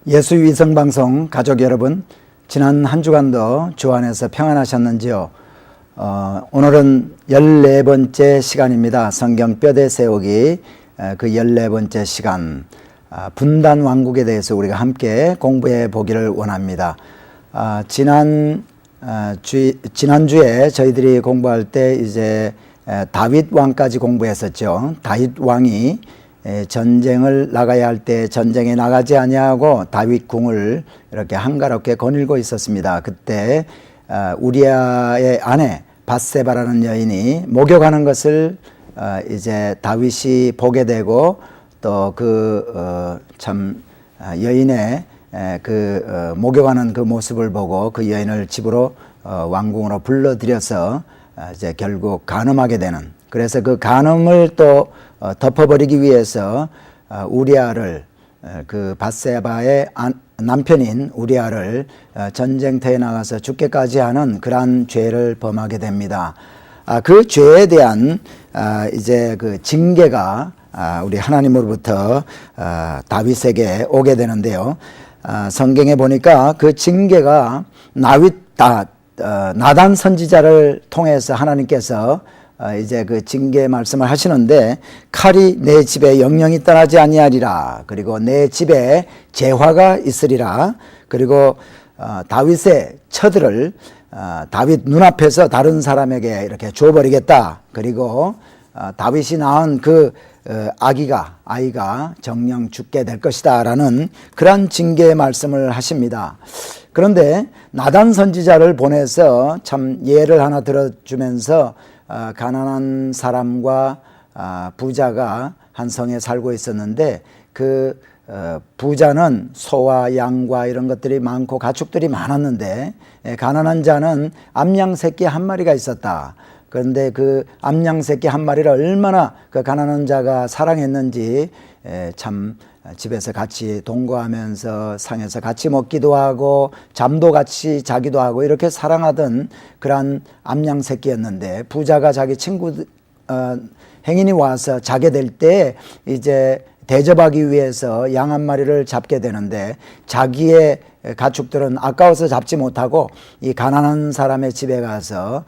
예수 위성방송 가족 여러분, 지난 한 주간도 주 안에서 평안하셨는지요? 오늘은 14번째 시간입니다. 성경 뼈대 세우기 그 14번째 시간, 분단 왕국에 대해서 우리가 함께 공부해 보기를 원합니다. 지난주에 저희들이 공부할 때 이제 다윗 왕까지 공부했었죠. 다윗 왕이 전쟁을 나가야 할 때 전쟁에 나가지 아니하고 다윗 궁을 이렇게 한가롭게 거닐고 있었습니다. 그때 우리아의 아내 밧세바라는 여인이 목욕하는 것을 이제 다윗이 보게 되고, 또 그 여인의 목욕하는 그 모습을 보고 그 여인을 집으로 왕궁으로 불러들여서 이제 결국 간음하게 되는, 그래서 그 간음을 또 덮어버리기 위해서 우리아를, 그 밧세바의 남편인 우리아를 전쟁터에 나가서 죽게까지 하는 그러한 죄를 범하게 됩니다. 그 죄에 대한 이제 그 징계가 우리 하나님으로부터 다윗에게 오게 되는데요. 성경에 보니까 그 징계가 나단 선지자를 통해서 하나님께서 이제 그 징계 말씀을 하시는데, 칼이 내 집에 영영이 떠나지 아니하리라, 그리고 내 집에 재화가 있으리라, 그리고 다윗의 처들을 다윗 눈앞에서 다른 사람에게 이렇게 줘버리겠다, 그리고 다윗이 낳은 그 아이가 정령 죽게 될 것이다 라는 그런 징계의 말씀을 하십니다. 그런데 나단 선지자를 보내서 참 예를 하나 들어주면서 가난한 사람과 부자가 한 성에 살고 있었는데, 그 부자는 소와 양과 이런 것들이 많고 가축들이 많았는데, 가난한 자는 암양 새끼 한 마리가 있었다. 그런데 그 암양 새끼 한 마리를 얼마나 그 가난한 자가 사랑했는지, 참 집에서 같이 동거하면서 상에서 같이 먹기도 하고 잠도 같이 자기도 하고 이렇게 사랑하던 그러한 암양 새끼였는데, 부자가 자기 친구 행인이 와서 자게 될 때 이제 대접하기 위해서 양 한 마리를 잡게 되는데, 자기의 가축들은 아까워서 잡지 못하고 이 가난한 사람의 집에 가서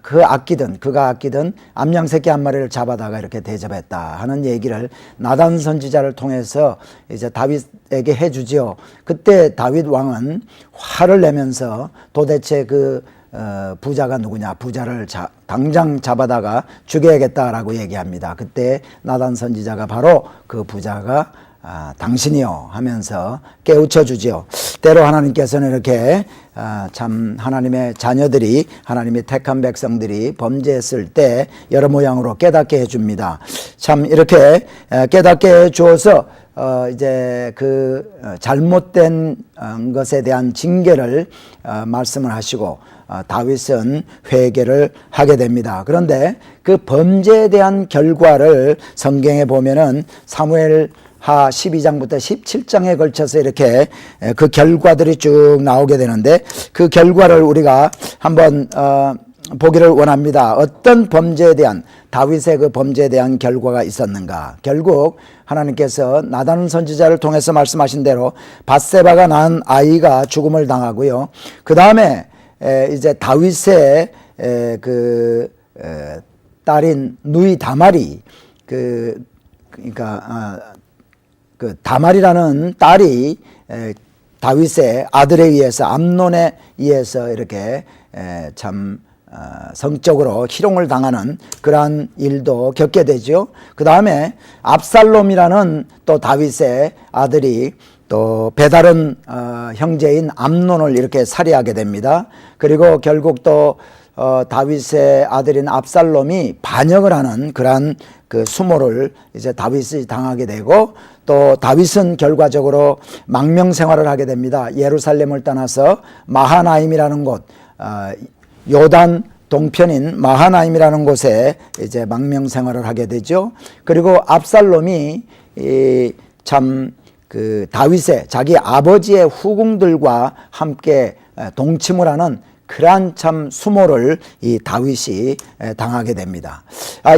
그가 아끼던 암양 새끼 한 마리를 잡아다가 이렇게 대접했다 하는 얘기를 나단 선지자를 통해서 이제 다윗에게 해주지요. 그때 다윗 왕은 화를 내면서 도대체 그 부자가 누구냐, 부자를 당장 잡아다가 죽여야겠다라고 얘기합니다. 그때 나단 선지자가 바로 그 부자가 당신이요 하면서 깨우쳐 주지요. 때로 하나님께서는 이렇게 참 하나님의 자녀들이, 하나님의 택한 백성들이 범죄했을 때 여러 모양으로 깨닫게 해줍니다. 참 이렇게 깨닫게 해주어서 이제 그 잘못된 것에 대한 징계를 말씀을 하시고, 다윗은 회개를 하게 됩니다. 그런데 그 범죄에 대한 결과를 성경에 보면은 사무엘하 12장부터 17장에 걸쳐서 이렇게 그 결과들이 쭉 나오게 되는데, 그 결과를 우리가 한번 보기를 원합니다. 어떤 범죄에 대한, 다윗의 그 범죄에 대한 결과가 있었는가. 결국 하나님께서 나단 선지자를 통해서 말씀하신 대로 밧세바가 낳은 아이가 죽음을 당하고요. 그 다음에 이제 다윗의 딸인 누이 다말이, 그러니까 그 다말이라는 딸이 다윗의 아들에 의해서, 암논에 의해서 이렇게 참 성적으로 희롱을 당하는 그러한 일도 겪게 되죠. 그 다음에 압살롬이라는 또 다윗의 아들이 또 배다른 형제인 암논을 이렇게 살해하게 됩니다. 그리고 결국 또 다윗의 아들인 압살롬이 반역을 하는 그러한 그 수모를 이제 다윗이 당하게 되고, 또 다윗은 결과적으로 망명 생활을 하게 됩니다. 예루살렘을 떠나서 마하나임이라는 곳, 요단 동편인 마하나임이라는 곳에 이제 망명 생활을 하게 되죠. 그리고 압살롬이 참 그 다윗의 자기 아버지의 후궁들과 함께 동침을 하는 그러한 참 수모를 이 다윗이 당하게 됩니다.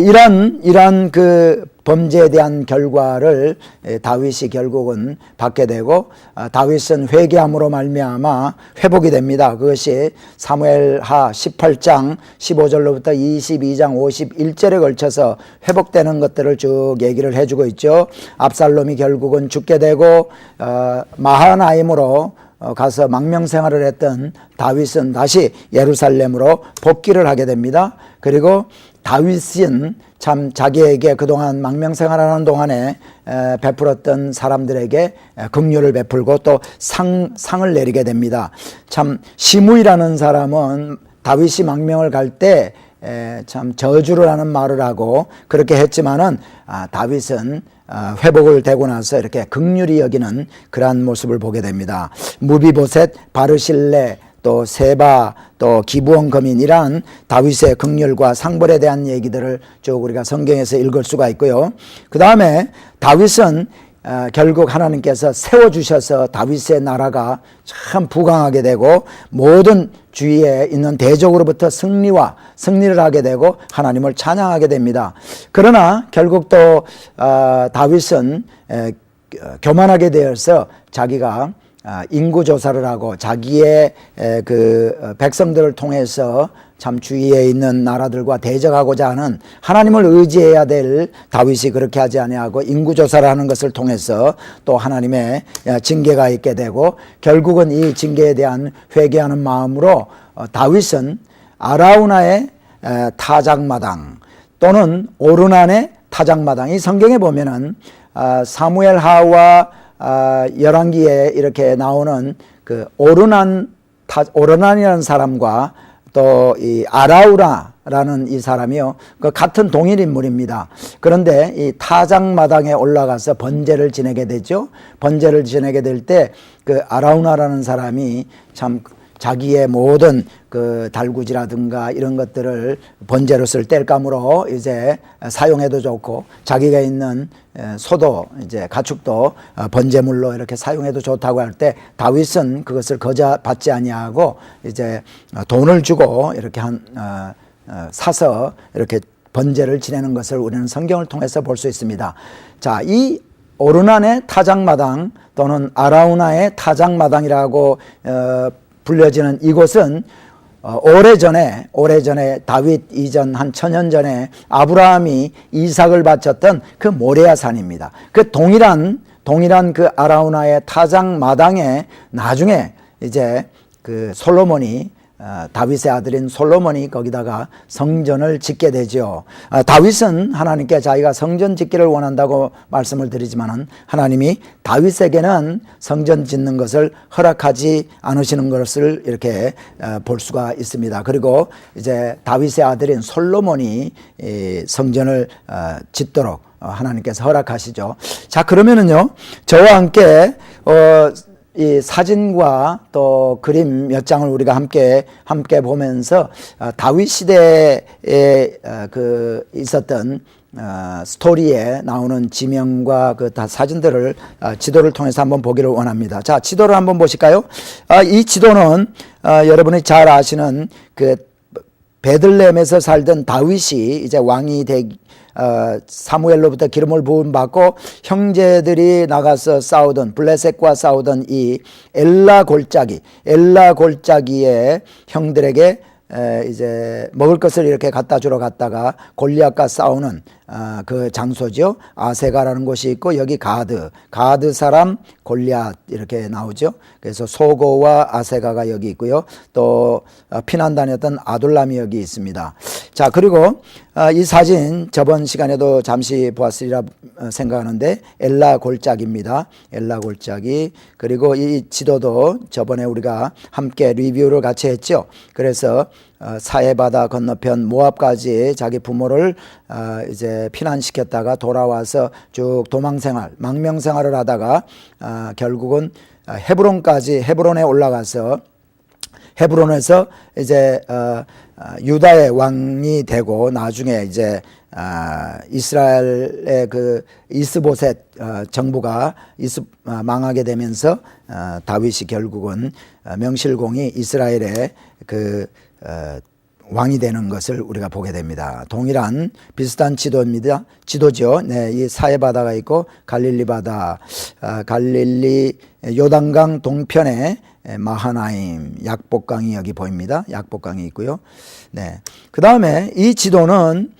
이러한 그 범죄에 대한 결과를 다윗이 결국은 받게 되고, 다윗은 회개함으로 말미암아 회복이 됩니다. 그것이 사무엘하 18장 15절로부터 22장 51절에 걸쳐서 회복되는 것들을 쭉 얘기를 해주고 있죠. 압살롬이 결국은 죽게 되고 마하나임으로 가서 망명생활을 했던 다윗은 다시 예루살렘으로 복귀를 하게 됩니다. 그리고 다윗은 참 자기에게 그동안 망명생활하는 동안에 베풀었던 사람들에게 긍휼을 베풀고 또 상을 내리게 됩니다. 참 시므이라는 사람은 다윗이 망명을 갈 때 참 저주를 하는 말을 하고 그렇게 했지만은 다윗은 회복을 되고 나서 이렇게 긍휼히 여기는 그러한 모습을 보게 됩니다. 무비보셋, 바르실레, 또 세바, 또 기브온 거민이란 다윗의 긍휼과 상벌에 대한 얘기들을 쭉 우리가 성경에서 읽을 수가 있고요. 그 다음에 다윗은 결국 하나님께서 세워주셔서 다윗의 나라가 참 부강하게 되고 모든 주위에 있는 대적으로부터 승리를 하게 되고 하나님을 찬양하게 됩니다. 그러나 결국 또 다윗은 교만하게 되어서 자기가 인구조사를 하고 자기의 그 백성들을 통해서 참 주위에 있는 나라들과 대적하고자 하는, 하나님을 의지해야 될 다윗이 그렇게 하지 아니하고 인구조사를 하는 것을 통해서 또 하나님의 징계가 있게 되고, 결국은 이 징계에 대한 회개하는 마음으로 다윗은 아라우나의 타작마당 또는 오르난의 타작마당, 이 성경에 보면은 사무엘하와 열왕기에 이렇게 나오는 그 오르난이라는 사람과 또 이 아라우나라는 이 사람이요, 그 같은 동일 인물입니다. 그런데 이 타작마당에 올라가서 번제를 지내게 되죠. 번제를 지내게 될 때 그 아라우나라는 사람이 참 자기의 모든 그 달구지라든가 이런 것들을 번제로 쓸 땔감으로 이제 사용해도 좋고, 자기가 있는 소도 이제 가축도 번제물로 이렇게 사용해도 좋다고 할 때 다윗은 그것을 거저받지 아니하고 이제 돈을 주고 이렇게 사서 이렇게 번제를 지내는 것을 우리는 성경을 통해서 볼 수 있습니다. 자, 이 오르난의 타작마당 또는 아라우나의 타작마당이라고 불려지는 이곳은 오래전에 다윗 이전 한 1000년 전에 아브라함이 이삭을 바쳤던 그 모레아 산입니다. 그 동일한 그 아라우나의 타작마당에 나중에 이제 그 솔로몬이 다윗의 아들인 솔로몬이 거기다가 성전을 짓게 되죠. 다윗은 하나님께 자기가 성전 짓기를 원한다고 말씀을 드리지만은 하나님이 다윗에게는 성전 짓는 것을 허락하지 않으시는 것을 이렇게 볼 수가 있습니다. 그리고 이제 다윗의 아들인 솔로몬이 성전을 짓도록 하나님께서 허락하시죠. 자, 그러면은요, 저와 함께 이 사진과 또 그림 몇 장을 우리가 함께 보면서 다윗 시대에 그 있었던 스토리에 나오는 지명과 그 다 사진들을 지도를 통해서 한번 보기를 원합니다. 자, 지도를 한번 보실까요? 이 지도는 여러분이 잘 아시는 그 베들레헴에서 살던 다윗이 이제 왕이 사무엘로부터 기름을 부음받고 형제들이 나가서 싸우던, 블레셋과 싸우던 이 엘라 골짜기의 형들에게 이제 먹을 것을 이렇게 갖다 주러 갔다가 골리앗과 싸우는 그 장소죠. 아세가라는 곳이 있고, 여기 가드 사람 골리앗 이렇게 나오죠. 그래서 소고와 아세가가 여기 있고요. 또 피난 다녔던 아둘람이 여기 있습니다. 자, 그리고 이 사진 저번 시간에도 잠시 보았으리라 생각하는데 엘라 골짜기입니다. 엘라 골짜기. 그리고 이 지도도 저번에 우리가 함께 리뷰를 같이 했죠. 그래서 사해바다 건너편 모압까지 자기 부모를 이제 피난시켰다가 돌아와서 쭉 망명생활을 하다가 결국은 헤브론에 올라가서 헤브론에서 이제 유다의 왕이 되고 나중에 이제 이스라엘의 그 이스보셋 정부가 망하게 되면서 다윗이 결국은 명실공히 이스라엘의 그 왕이 되는 것을 우리가 보게 됩니다. 동일한 비슷한 지도죠. 네, 이 사해 바다가 있고 갈릴리 바다, 갈릴리 요단강 동편에 마하나임, 약복강이 여기 보입니다. 약복강이 있고요. 네, 그 다음에 이 지도는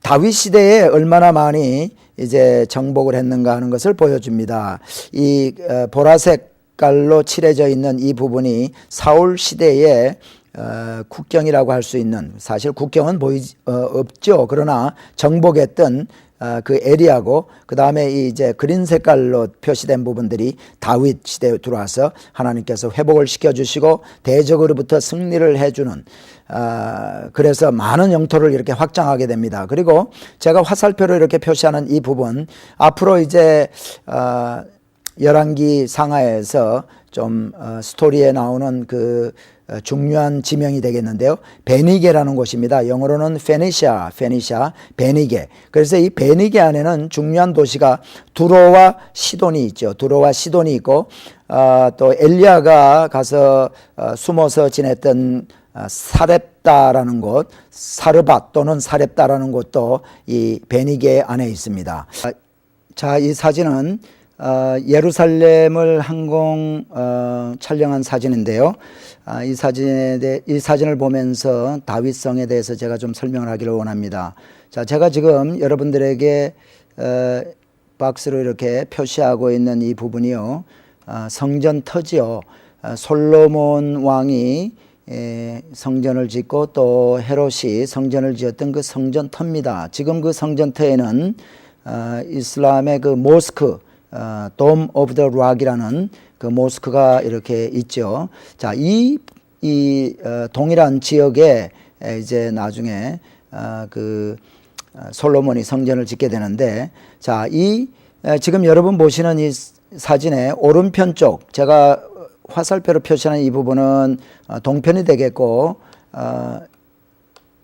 다윗 시대에 얼마나 많이 이제 정복을 했는가 하는 것을 보여줍니다. 이 보라색깔로 칠해져 있는 이 부분이 사울 시대에 국경이라고 할 수 있는, 사실 국경은 없죠. 그러나 정복했던 그 에리아고, 그 다음에 이제 그린 색깔로 표시된 부분들이 다윗 시대에 들어와서 하나님께서 회복을 시켜주시고 대적으로부터 승리를 해주는, 그래서 많은 영토를 이렇게 확장하게 됩니다. 그리고 제가 화살표로 이렇게 표시하는 이 부분, 앞으로 이제 열왕기 상하에서 좀 스토리에 나오는 그 중요한 지명이 되겠는데요. 베니게라는 곳입니다. 영어로는 페니샤, 베니게. 그래서 이 베니게 안에는 중요한 도시가 두로와 시돈이 있죠. 두로와 시돈이 있고, 또 엘리야가 가서 숨어서 지냈던 사렙다라는 곳, 사르밧 또는 사렙다라는 곳도 이 베니게 안에 있습니다. 자, 이 사진은 예루살렘을 항공 촬영한 사진인데요. 이 사진을 보면서 다윗성에 대해서 제가 좀 설명을 하기를 원합니다. 자, 제가 지금 여러분들에게 박스로 이렇게 표시하고 있는 이 부분이요, 성전 터지요. 솔로몬 왕이 성전을 짓고 또 헤롯이 성전을 지었던 그 성전 터입니다. 지금 그 성전 터에는 이슬람의 그 모스크, 돔 오브 더 락이라는 그 모스크가 이렇게 있죠. 자, 이 동일한 지역에 이제 나중에 그 솔로몬이 성전을 짓게 되는데, 자, 지금 여러분 보시는 이 사진의 오른편 쪽, 제가 화살표로 표시하는 이 부분은 동편이 되겠고,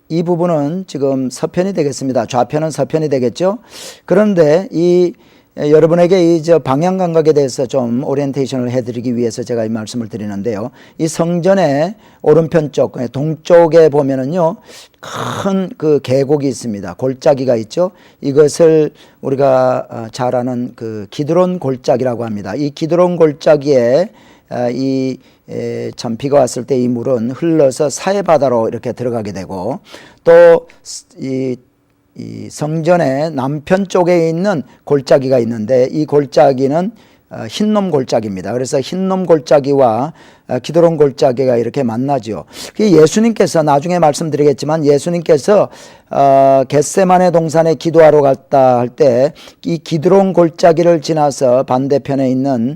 이 부분은 지금 서편이 되겠습니다. 좌편은 서편이 되겠죠. 그런데 여러분에게 이 방향 감각에 대해서 좀 오리엔테이션을 해드리기 위해서 제가 이 말씀을 드리는데요. 이 성전의 오른편 쪽, 동쪽에 보면은요, 큰 그 계곡이 있습니다. 골짜기가 있죠. 이것을 우리가 잘 아는 그 기드론 골짜기라고 합니다. 이 기드론 골짜기에 참 비가 왔을 때 이 물은 흘러서 사해 바다로 이렇게 들어가게 되고, 또 이 성전의 남편 쪽에 있는 골짜기가 있는데, 이 골짜기는 흰놈 골짜기입니다. 그래서 흰놈 골짜기와 기드론 골짜기가 이렇게 만나죠. 예수님께서, 나중에 말씀드리겠지만, 예수님께서 겟세마네 동산에 기도하러 갔다 할 때 이 기드론 골짜기를 지나서 반대편에 있는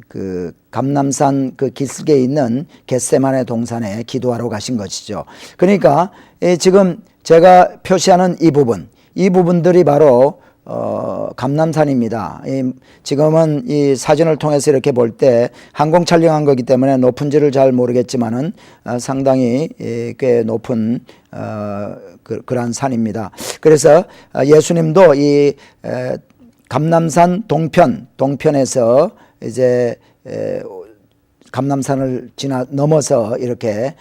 그 감람산 그 기슭에 있는 겟세마네 동산에 기도하러 가신 것이죠. 그러니까 지금 제가 표시하는 이 부분들이 바로 감람산입니다. 지금은 이 사진을 통해서 이렇게 볼 때 항공 촬영한 거기 때문에 높은지를 잘 모르겠지만은 상당히 꽤 높은 그러한 산입니다. 그래서 예수님도 이 감람산 동편에서 이제 감람산을 넘어서 이렇게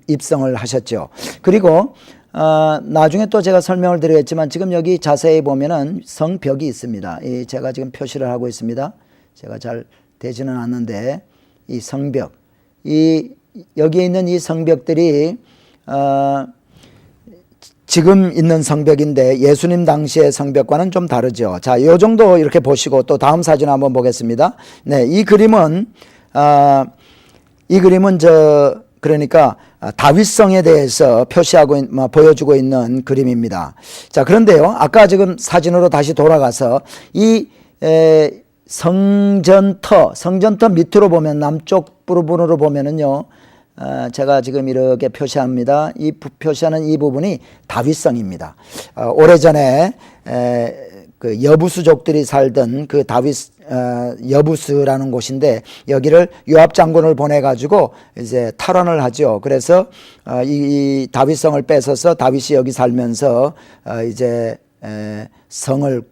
입성을 하셨죠. 그리고 나중에 또 제가 설명을 드리겠지만, 지금 여기 자세히 보면은 성벽이 있습니다. 제가 지금 표시를 하고 있습니다. 제가 잘 되지는 않는데, 이 성벽, 여기에 있는 이 성벽들이 지금 있는 성벽인데 예수님 당시의 성벽과는 좀 다르죠. 자, 요 정도 이렇게 보시고 또 다음 사진 한번 보겠습니다. 네, 이 그림은 그러니까 다윗성에 대해서 보여주고 있는 그림입니다. 자, 그런데요, 아까 지금 사진으로 다시 돌아가서 이 성전터 밑으로 보면, 남쪽 부분으로 보면은요, 제가 지금 이렇게 표시합니다. 표시하는 이 부분이 다윗성입니다. 오래전에 그 여부수족들이 살던 그 다윗 여부스라는 곳인데 여기를 요압 장군을 보내 가지고 이제 탈환을 하죠. 그래서 이 다윗성을 뺏어서 다윗이 여기 살면서 이제 성을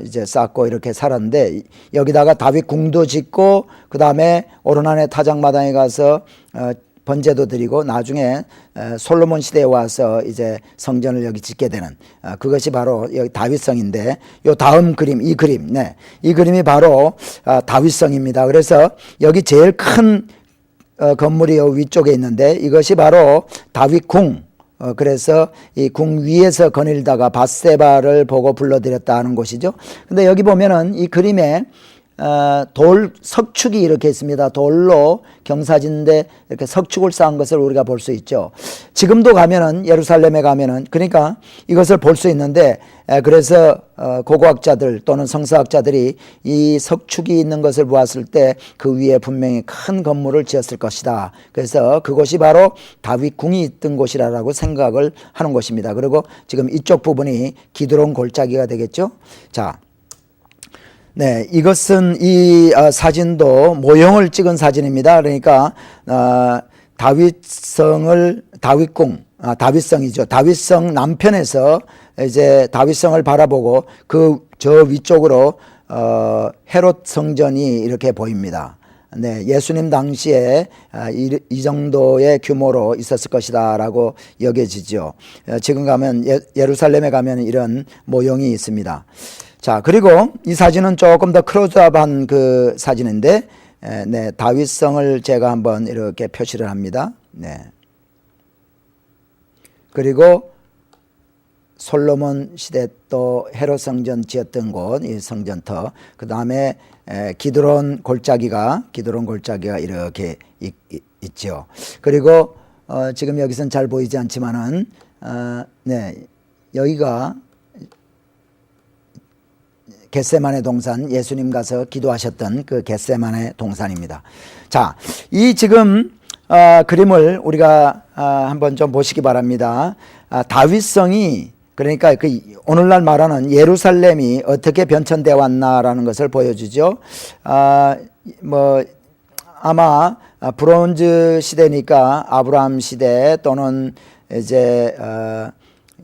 이제 쌓고 이렇게 살았는데 여기다가 다윗 궁도 짓고 그 다음에 오르난의 타작마당에 가서 번제도 드리고 나중에 솔로몬 시대에 와서 이제 성전을 여기 짓게 되는 그것이 바로 여기 다윗성인데 요 다음 그림 이 그림 이 그림이 바로 다윗성입니다. 그래서 여기 제일 큰 건물이 요 위쪽에 있는데 이것이 바로 다윗궁. 그래서 이 궁 위에서 거닐다가 밧세바를 보고 불러들였다 하는 곳이죠. 근데 여기 보면은 이 그림에 돌 석축이 이렇게 있습니다. 돌로 경사진데 이렇게 석축을 쌓은 것을 우리가 볼 수 있죠. 지금도 가면은 예루살렘에 가면은 그러니까 이것을 볼 수 있는데 그래서 고고학자들 또는 성서학자들이 이 석축이 있는 것을 보았을 때 그 위에 분명히 큰 건물을 지었을 것이다. 그래서 그곳이 바로 다윗 궁이 있던 곳이라고 생각을 하는 것입니다. 그리고 지금 이쪽 부분이 기드론 골짜기가 되겠죠. 자. 네, 이것은 이 사진도 모형을 찍은 사진입니다. 그러니까 다윗성을 다윗궁, 다윗성이죠. 다윗성 남편에서 이제 다윗성을 바라보고 그 저 위쪽으로 헤롯 성전이 이렇게 보입니다. 네, 예수님 당시에 이 정도의 규모로 있었을 것이다라고 여겨지죠. 지금 가면 예루살렘에 가면 이런 모형이 있습니다. 자, 그리고 이 사진은 조금 더 클로즈업한 그 사진인데, 네, 다윗성을 제가 한번 이렇게 표시를 합니다. 네. 그리고 솔로몬 시대 또 헤롯 성전 지었던 곳, 이 성전터, 그 다음에 기드론 골짜기가 이렇게 있죠. 그리고 지금 여기선 잘 보이지 않지만은, 네, 여기가 겟세마네 동산, 예수님 가서 기도하셨던 그 겟세마네 동산입니다. 자, 이 지금 그림을 우리가 한번 좀 보시기 바랍니다. 다윗성이 그러니까 그 오늘날 말하는 예루살렘이 어떻게 변천되어 왔나라는 것을 보여주죠. 뭐 아마 브론즈 시대니까 아브라함 시대 또는 이제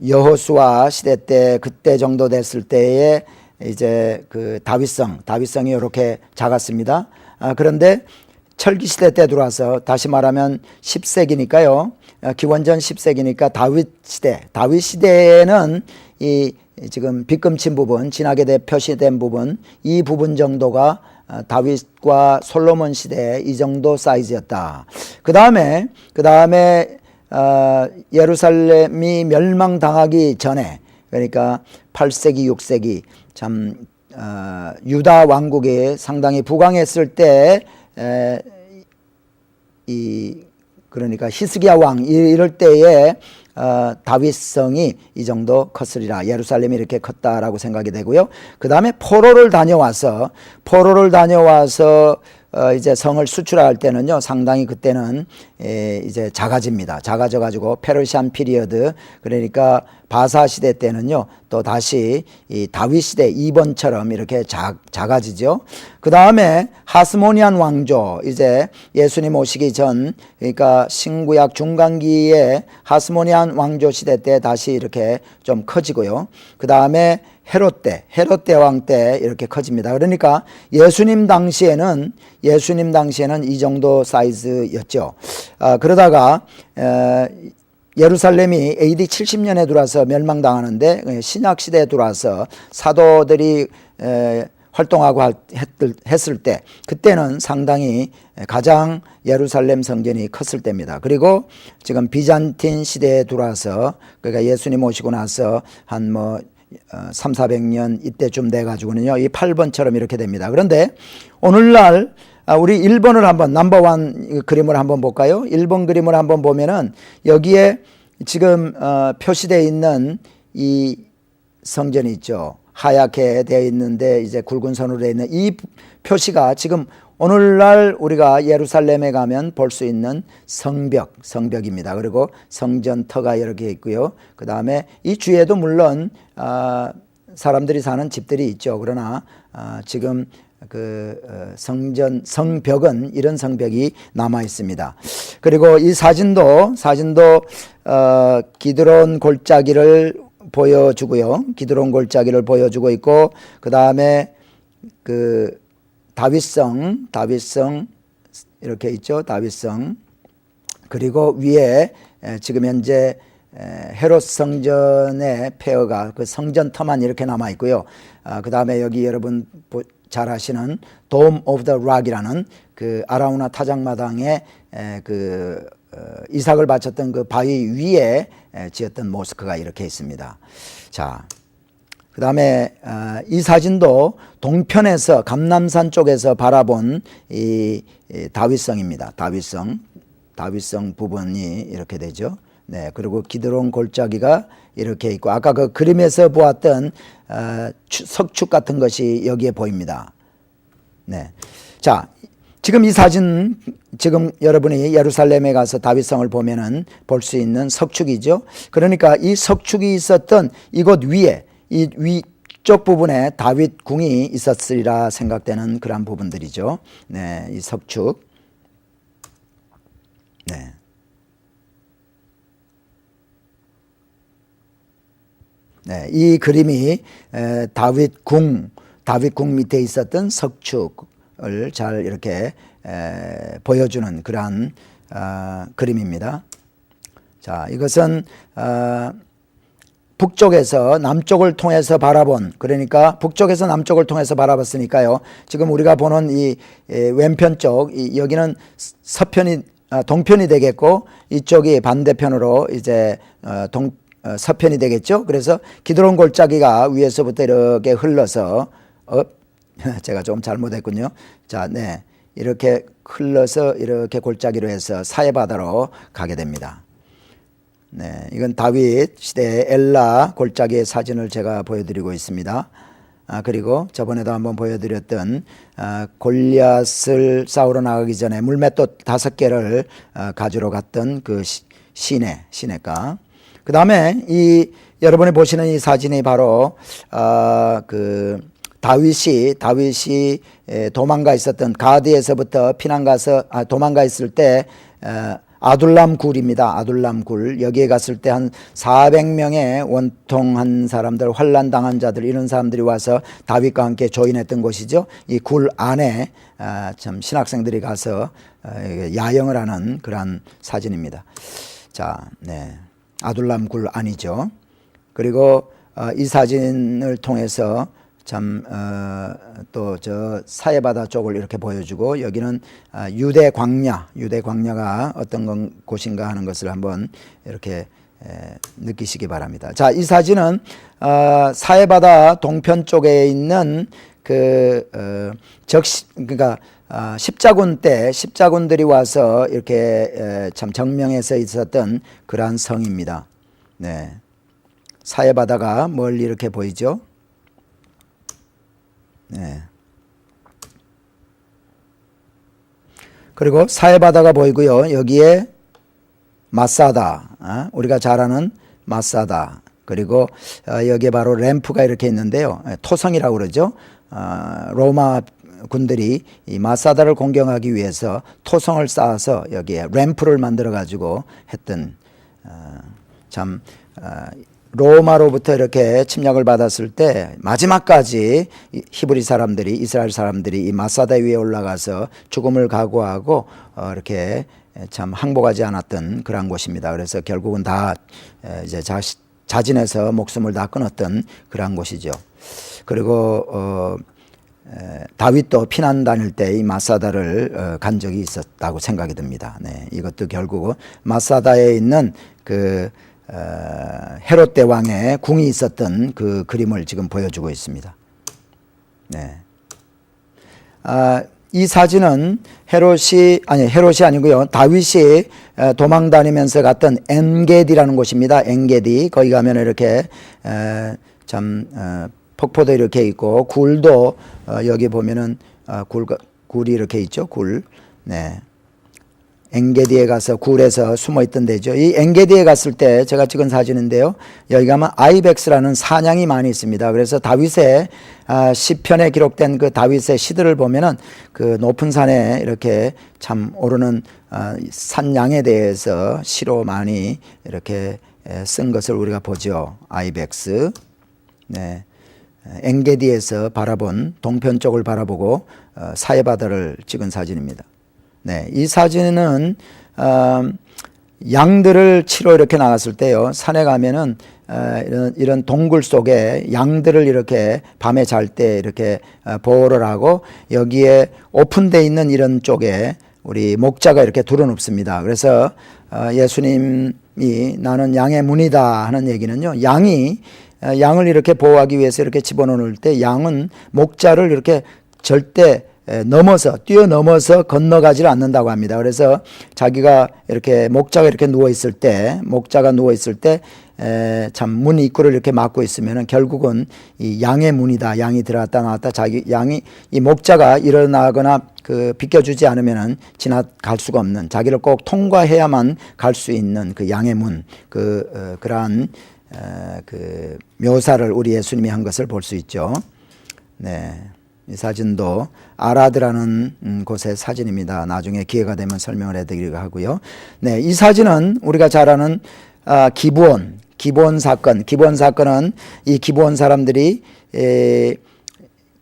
여호수아 시대 때 그때 정도 됐을 때에 이제 그 다윗성이 이렇게 작았습니다. 그런데 철기 시대 때 들어와서 다시 말하면 10세기니까요. 기원전 10세기니까 다윗 시대에는 이 지금 빗금친 부분, 진하게 표시된 부분, 이 부분 정도가 다윗과 솔로몬 시대 이 정도 사이즈였다. 그 다음에 예루살렘이 멸망당하기 전에 그러니까 8세기, 6세기 참 유다 왕국이 상당히 부강했을 때 그러니까 히스기야 왕 이럴 때에 다윗성이 이 정도 컸으리라. 예루살렘이 이렇게 컸다라고 생각이 되고요. 그 다음에 포로를 다녀와서 이제 성을 수출할 때는요, 상당히 그때는 이제 작아집니다. 작아져 가지고 페르시안 피리어드, 그러니까 바사 시대 때는요, 또 다시 이 다윗 시대 2번처럼 이렇게 작아지죠. 그 다음에 하스모니안 왕조, 이제 예수님 오시기 전, 그러니까 신구약 중간기에 하스모니안 왕조 시대 때 다시 이렇게 좀 커지고요. 그 다음에 헤롯 대왕 때 이렇게 커집니다. 그러니까 예수님 당시에는 이 정도 사이즈였죠. 그러다가 예루살렘이 AD 70년에 들어와서 멸망당하는데 신약 시대에 들어와서 사도들이 활동하고 했을 때 그때는 상당히 가장 예루살렘 성전이 컸을 때입니다. 그리고 지금 비잔틴 시대에 들어와서 그러니까 예수님 오시고 나서 한 300~400년 이때쯤 돼가지고는요, 이 8번처럼 이렇게 됩니다. 그런데 오늘날 우리 1번을 한번 넘버원 그림을 한번 볼까요? 1번 그림을 한번 보면은 여기에 지금 표시되어 있는 이 성전이 있죠. 하얗게 되어 있는데 이제 굵은 선으로 되어 있는 이 표시가 지금 오늘날 우리가 예루살렘에 가면 볼 수 있는 성벽입니다. 그리고 성전터가 이렇게 있고요. 그 다음에 이 주위에도 물론 사람들이 사는 집들이 있죠. 그러나 지금 성벽은 이런 성벽이 남아 있습니다. 그리고 이 사진도 기드론 골짜기를 보여주고요. 기드론 골짜기를 보여주고 있고, 그 다음에 다윗성 이렇게 있죠. 다윗성. 그리고 위에 지금 현재 헤롯 성전의 폐허가 그 성전터만 이렇게 남아 있고요. 그 다음에 여기 여러분 잘 아시는 Dome of the Rock이라는 그 아라우나 타작마당에 이삭을 바쳤던 그 바위 위에 지었던 모스크가 이렇게 있습니다. 자, 그 다음에 이 사진도 동편에서 감남산 쪽에서 바라본 이 다윗성입니다. 다윗성 부분이 이렇게 되죠. 네, 그리고 기드론 골짜기가 이렇게 있고, 아까 그 그림에서 보았던 석축 같은 것이 여기에 보입니다. 네, 자, 지금 이 사진, 지금 여러분이 예루살렘에 가서 다윗성을 보면은 볼 수 있는 석축이죠. 그러니까 이 석축이 있었던 이곳 위에, 이 위쪽 부분에 다윗 궁이 있었으리라 생각되는 그런 부분들이죠. 네, 이 석축. 네. 네, 이 그림이 다윗 궁 밑에 있었던 석축을 잘 이렇게 보여주는 그러한 그림입니다. 자, 이것은 북쪽에서 남쪽을 통해서 바라본, 그러니까 북쪽에서 남쪽을 통해서 바라봤으니까요. 지금 우리가 보는 이 왼편 쪽, 여기는 동편이 되겠고, 이쪽이 반대편으로 이제 서편이 되겠죠. 그래서 기드론 골짜기가 위에서부터 이렇게 흘러서 제가 좀 잘못했군요. 자, 네, 이렇게 흘러서 이렇게 골짜기로 해서 사해바다로 가게 됩니다. 네, 이건 다윗 시대의 엘라 골짜기의 사진을 제가 보여드리고 있습니다. 그리고 저번에도 한번 보여드렸던 골리앗을 싸우러 나가기 전에 물맷돌 5개를 가지러 갔던 그 시내가. 그 다음에 여러분이 보시는 이 사진이 바로 그 다윗이 도망가 있었던 가드에서부터 도망가 있을 때 아둘람 굴입니다. 아둘람 굴. 여기에 갔을 때 한 400명의 원통한 사람들, 환난 당한 자들, 이런 사람들이 와서 다윗과 함께 조인했던 곳이죠. 이 굴 안에 참 신학생들이 가서 야영을 하는 그러한 사진입니다. 자, 네. 아둘람 굴 안이죠. 그리고 이 사진을 통해서 참 또 저 사해바다 쪽을 이렇게 보여주고, 여기는 유대 광야가 어떤 곳인가 하는 것을 한번 이렇게 느끼시기 바랍니다. 자, 이 사진은 사해바다 동편 쪽에 있는 그러니까 십자군 때 십자군들이 와서 이렇게 참 정명해서 있었던 그러한 성입니다. 네, 사해바다가 멀리 이렇게 보이죠. 네. 그리고 사해바다가 보이고요. 여기에 마사다, 우리가 잘 아는 마사다. 그리고 여기에 바로 램프가 이렇게 있는데요. 토성이라고 그러죠. 로마 군들이 이 마사다를 공격하기 위해서 토성을 쌓아서 여기에 램프를 만들어 가지고 했던, 참 로마로부터 이렇게 침략을 받았을 때 마지막까지 히브리 사람들이, 이스라엘 사람들이 이 마사다 위에 올라가서 죽음을 각오하고 이렇게 참 항복하지 않았던 그런 곳입니다. 그래서 결국은 다 이제 자진해서 목숨을 다 끊었던 그런 곳이죠. 그리고 다윗도 피난 다닐 때 이 마사다를 간 적이 있었다고 생각이 듭니다. 네, 이것도 결국은 마사다에 있는 그 헤롯 대왕의 궁이 있었던 그 그림을 지금 보여주고 있습니다. 네. 이 사진은 헤롯이 아니고요. 다윗이 도망 다니면서 갔던 엔게디라는 곳입니다. 엔게디. 거기 가면 이렇게 참 폭포도 이렇게 있고, 굴도 여기 보면은 굴이 이렇게 있죠. 굴. 네. 엔게디에 가서 굴에서 숨어 있던 데죠. 이 엔게디에 갔을 때 제가 찍은 사진인데요. 여기 가면 아이벡스라는 사냥이 많이 있습니다. 그래서 다윗의 시편에 기록된 그 다윗의 시들을 보면은 그 높은 산에 이렇게 참 오르는 산양에 대해서 시로 많이 이렇게 쓴 것을 우리가 보죠. 아이벡스. 네. 엔게디에서 바라본 동편 쪽을 바라보고 사해바다를 찍은 사진입니다. 네, 이 사진은 양들을 치러 이렇게 나갔을 때요. 산에 가면은 이런 동굴 속에 양들을 이렇게 밤에 잘 때 이렇게 보호를 하고 여기에 오픈되어 있는 이런 쪽에 우리 목자가 이렇게 두루눕습니다. 그래서 예수님이 나는 양의 문이다 하는 얘기는요. 양을 이렇게 보호하기 위해서 이렇게 집어넣을 때 양은 목자를 이렇게 절대 뛰어넘어서 건너가지를 않는다고 합니다. 그래서 자기가 이렇게 목자가 누워 있을 때 참 문 입구를 이렇게 막고 있으면은 결국은 이 양의 문이다. 양이 들어갔다 나왔다. 양이 이 목자가 일어나거나 비켜주지 않으면은 지나갈 수가 없는, 자기를 꼭 통과해야만 갈 수 있는 그 양의 문, 그러한 그 묘사를 우리 예수님이 한 것을 볼 수 있죠. 네. 이 사진도 아라드라는 곳의 사진입니다. 나중에 기회가 되면 설명을 해드리려고 하고요. 네, 이 사진은 우리가 잘 아는 기브온 사건은 이 기브온 사람들이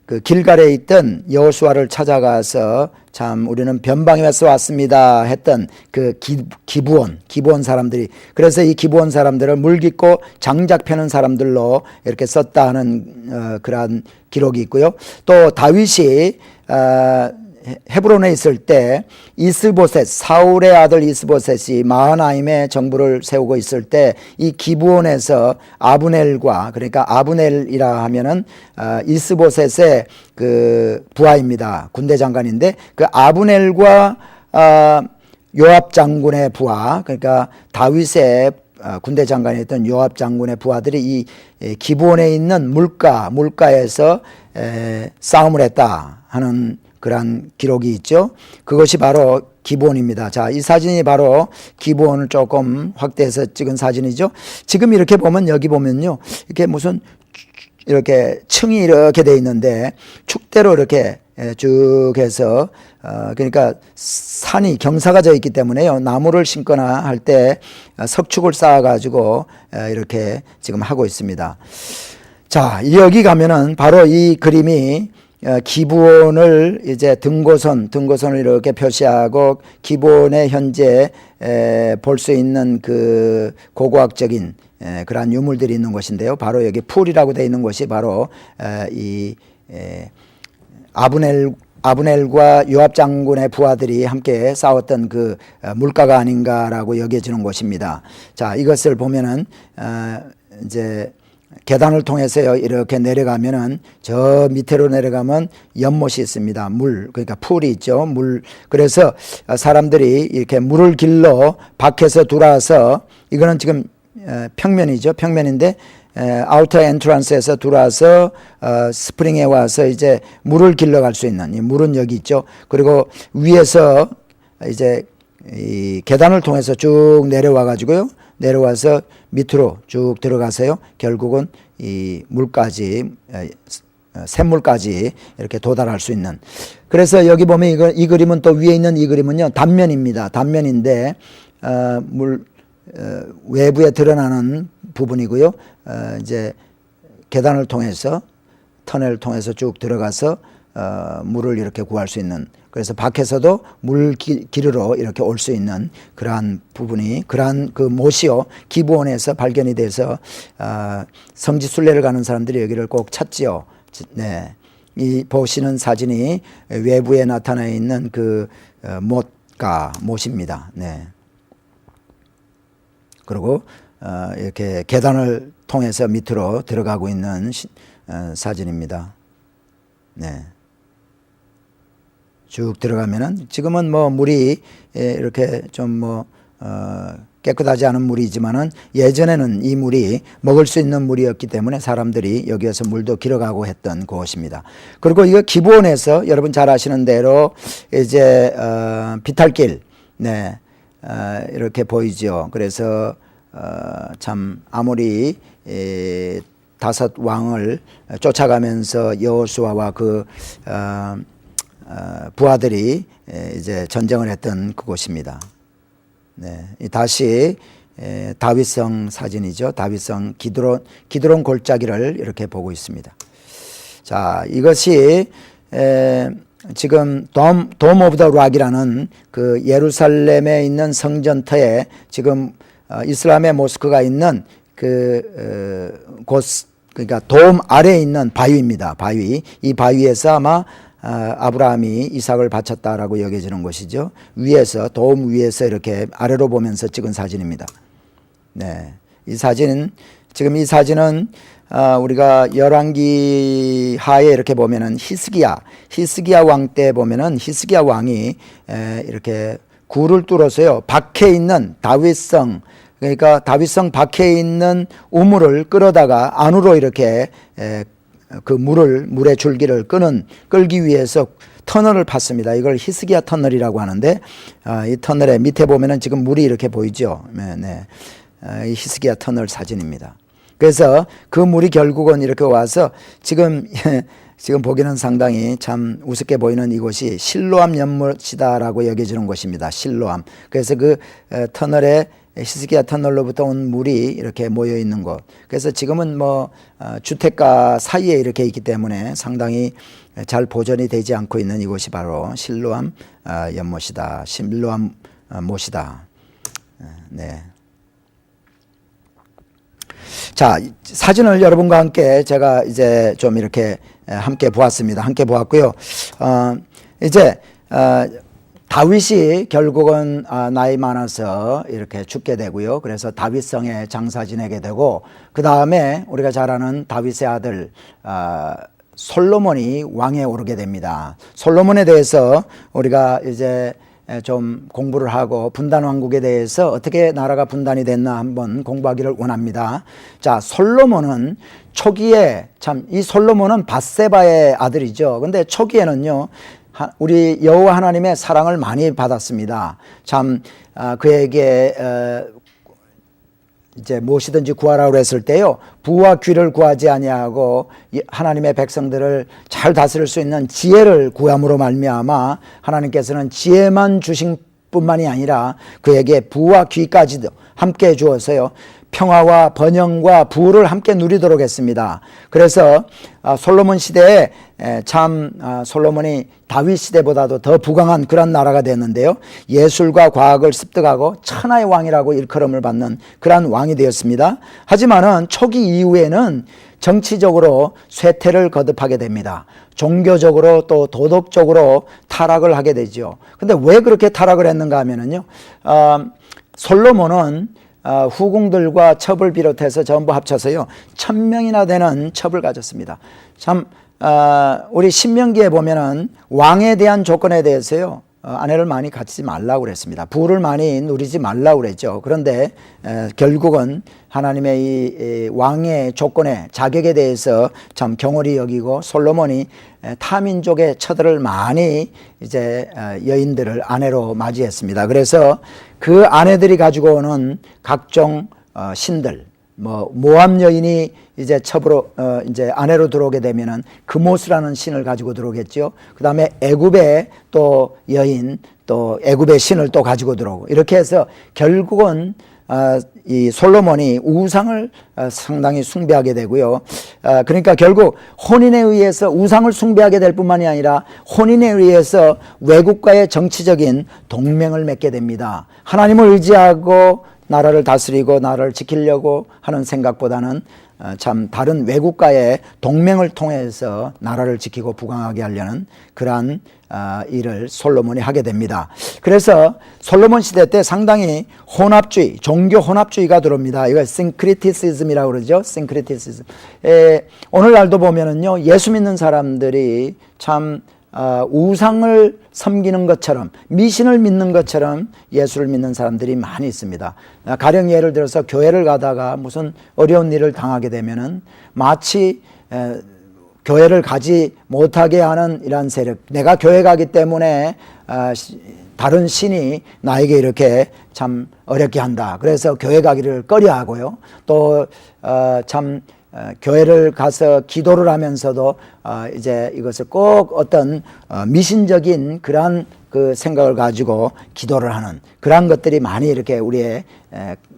그 길갈에 있던 여호수아를 찾아가서 참 우리는 변방에서 왔습니다 했던 그 기브온 사람들이, 그래서 이 기브온 사람들을 물 깃고 장작 패는 사람들로 이렇게 썼다 하는 그러한 기록이 있고요. 또 다윗이 헤브론에 있을 때 이스보셋, 사울의 아들 이스보셋이 마하나임의 정부를 세우고 있을 때 이 기브온에서 아브넬과, 그러니까 아브넬이라 하면은 이스보셋의 그 부하입니다. 군대 장관인데 그 아브넬과 요압 장군의 부하, 그러니까 다윗의 군대 장관이었던 요압 장군의 부하들이 이 기브온에 있는 물가에서 싸움을 했다 하는 그러한 기록이 있죠. 그것이 바로 기브온입니다. 자, 이 사진이 바로 기브온을 조금 확대해서 찍은 사진이죠. 지금 이렇게 보면, 여기 보면요, 이렇게 무슨 이렇게 층이 이렇게 돼 있는데 축대로 이렇게 쭉 해서 그러니까 산이 경사가 져 있기 때문에요, 나무를 심거나 할 때 석축을 쌓아 가지고 이렇게 지금 하고 있습니다. 자, 여기 가면은 바로 이 그림이 기브온을 이제 등고선을 이렇게 표시하고 기브온의 현재 볼 수 있는 그 고고학적인 그러한 유물들이 있는 곳인데요. 바로 여기 풀이라고 되어 있는 곳이 바로 이 아브넬과 요압 장군의 부하들이 함께 싸웠던 그 물가가 아닌가라고 여겨지는 곳입니다. 자, 이것을 보면은 이제 계단을 통해서 이렇게 내려가면은 저 밑으로 내려가면 연못이 있습니다. 그러니까 풀이 있죠. 그래서 사람들이 이렇게 물을 길러 밖에서 들어와서, 이거는 지금 평면이죠. 평면인데 아우터 엔트런스에서 들어와서 스프링에 와서 이제 물을 길러 갈 수 있는, 이 물은 여기 있죠. 그리고 위에서 이제 이 계단을 통해서 쭉 내려와 가지고요, 내려와서 밑으로 쭉 들어가서요, 결국은 이 물까지, 샘물까지 이렇게 도달할 수 있는. 그래서 여기 보면 이 그림은, 또 위에 있는 이 그림은요, 단면입니다. 단면인데 외부에 드러나는 부분이고요. 이제 계단을 통해서, 터널을 통해서 쭉 들어가서 물을 이렇게 구할 수 있는, 그래서 밖에서도 물 기르러 이렇게 올 수 있는 그러한 부분이, 그러한 그 못이요, 기브온에서 발견이 돼서 성지 순례를 가는 사람들이 여기를 꼭 찾지요. 네, 이 보시는 사진이 외부에 나타나 있는 그 못입니다. 네. 그리고 이렇게 계단을 통해서 밑으로 들어가고 있는 사진입니다. 네. 쭉 들어가면은, 지금은 뭐 물이 이렇게 좀 깨끗하지 않은 물이지만은 예전에는 이 물이 먹을 수 있는 물이었기 때문에 사람들이 여기에서 물도 길어가고 했던 곳입니다. 그리고 이거 기브온에서 여러분 잘 아시는 대로 이제 비탈길, 네, 이렇게 보이죠. 그래서 참 아모리 다섯 왕을 쫓아가면서 여호수아와 그 부하들이 이제 전쟁을 했던 그곳입니다. 네, 다시 다윗성 사진이죠. 다윗성 기드론 골짜기를 이렇게 보고 있습니다. 자, 이것이 지금 돔 오브 더 락이라는 그 예루살렘에 있는 성전터에 지금 이슬람의 모스크가 있는 곳, 그러니까 돔 아래에 있는 바위입니다. 바위. 이 바위에서 아마 아브라함이 이삭을 바쳤다라고 여겨지는 것이죠. 위에서, 돔 위에서 이렇게 아래로 보면서 찍은 사진입니다. 네, 이 사진은 우리가 열왕기 하에 이렇게 보면은 히스기야 왕 때 보면은 히스기야 왕이 이렇게 굴을 뚫어서요, 밖에 있는 다윗성, 그러니까 다윗성 밖에 있는 우물을 끌어다가 안으로 이렇게 그 물의 줄기를 끌기 위해서 터널을 팠습니다. 이걸 히스기야 터널이라고 하는데, 이 터널의 밑에 보면은 지금 물이 이렇게 보이죠. 네. 이 히스기야 터널 사진입니다. 그래서 그 물이 결국은 이렇게 와서 지금 보기는 상당히 참 우습게 보이는 이곳이 실로암 연못이다라고 여겨지는 곳입니다. 실로암. 그래서 그 터널에 히스기야 터널로부터 온 물이 이렇게 모여 있는 곳. 그래서 지금은 뭐 주택가 사이에 이렇게 있기 때문에 상당히 잘 보존이 되지 않고 있는 이곳이 바로 실로암 연못이다. 실로암 못이다. 네. 자, 사진을 여러분과 함께 제가 이제 좀 이렇게 함께 보았습니다. 함께 보았고요. 이제 다윗이 결국은 나이 많아서 이렇게 죽게 되고요. 그래서 다윗성에 장사 지내게 되고, 그 다음에 우리가 잘 아는 다윗의 아들 솔로몬이 왕에 오르게 됩니다. 솔로몬에 대해서 우리가 이제 좀 공부를 하고 분단 왕국에 대해서 어떻게 나라가 분단이 됐나 한번 공부하기를 원합니다. 자, 솔로몬은 초기에 이 솔로몬은 밧세바의 아들이죠. 근데 초기에는요, 우리 여호와 하나님의 사랑을 많이 받았습니다. 참 그에게 이제 무엇이든지 구하라고 했을 때요, 부와 귀를 구하지 아니하고 하나님의 백성들을 잘 다스릴 수 있는 지혜를 구함으로 말미암아 하나님께서는 지혜만 주신 뿐만이 아니라 그에게 부와 귀까지도 함께 주어서요, 평화와 번영과 부를 함께 누리도록 했습니다. 그래서 솔로몬 시대에 참 솔로몬이 다윗 시대보다도 더 부강한 그런 나라가 됐는데요, 예술과 과학을 습득하고 천하의 왕이라고 일컬음을 받는 그런 왕이 되었습니다. 하지만은 초기 이후에는 정치적으로 쇠퇴를 거듭하게 됩니다. 종교적으로 또 도덕적으로 타락을 하게 되죠. 근데 왜 그렇게 타락을 했는가 하면은요, 솔로몬은 후궁들과 첩을 비롯해서 전부 합쳐서요 1000명이나 되는 첩을 가졌습니다. 참 우리 신명기에 보면은 왕에 대한 조건에 대해서요, 아내를 많이 갖지 말라고 그랬습니다. 부를 많이 누리지 말라고 그랬죠. 그런데 결국은 하나님의 이 왕의 조건에, 자격에 대해서 참 경홀히 여기고 솔로몬이 타민족의 처들을 많이 이제 여인들을 아내로 맞이했습니다. 그래서 그 아내들이 가지고 오는 각종 신들, 모압 여인이 이제 첩으로 이제 아내로 들어오게 되면은 그모스라는 신을 가지고 들어오겠죠. 그 다음에 애굽의 또 여인, 또 애굽의 신을 또 가지고 들어오고, 이렇게 해서 결국은 이 솔로몬이 우상을 상당히 숭배하게 되고요. 그러니까 결국 혼인에 의해서 우상을 숭배하게 될 뿐만이 아니라 혼인에 의해서 외국과의 정치적인 동맹을 맺게 됩니다. 하나님을 의지하고 나라를 다스리고 나라를 지키려고 하는 생각보다는 참 다른 외국과의 동맹을 통해서 나라를 지키고 부강하게 하려는 그러한 일을 솔로몬이 하게 됩니다. 그래서 솔로몬 시대 때 상당히 혼합주의, 종교 혼합주의가 들어옵니다. 이거 싱크리티시즘이라고 그러죠. 싱크리티시즘. 오늘날도 보면은요, 예수 믿는 사람들이 참 우상을 섬기는 것처럼, 미신을 믿는 것처럼 예수를 믿는 사람들이 많이 있습니다. 가령 예를 들어서 교회를 가다가 무슨 어려운 일을 당하게 되면은 마치 교회를 가지 못하게 하는 이러한 세력, 내가 교회 가기 때문에 다른 신이 나에게 이렇게 참 어렵게 한다. 그래서 교회 가기를 꺼려하고요. 또 교회를 가서 기도를 하면서도 이제 이것을 꼭 어떤 미신적인 그러한 그 생각을 가지고 기도를 하는 그러한 것들이 많이 이렇게 우리의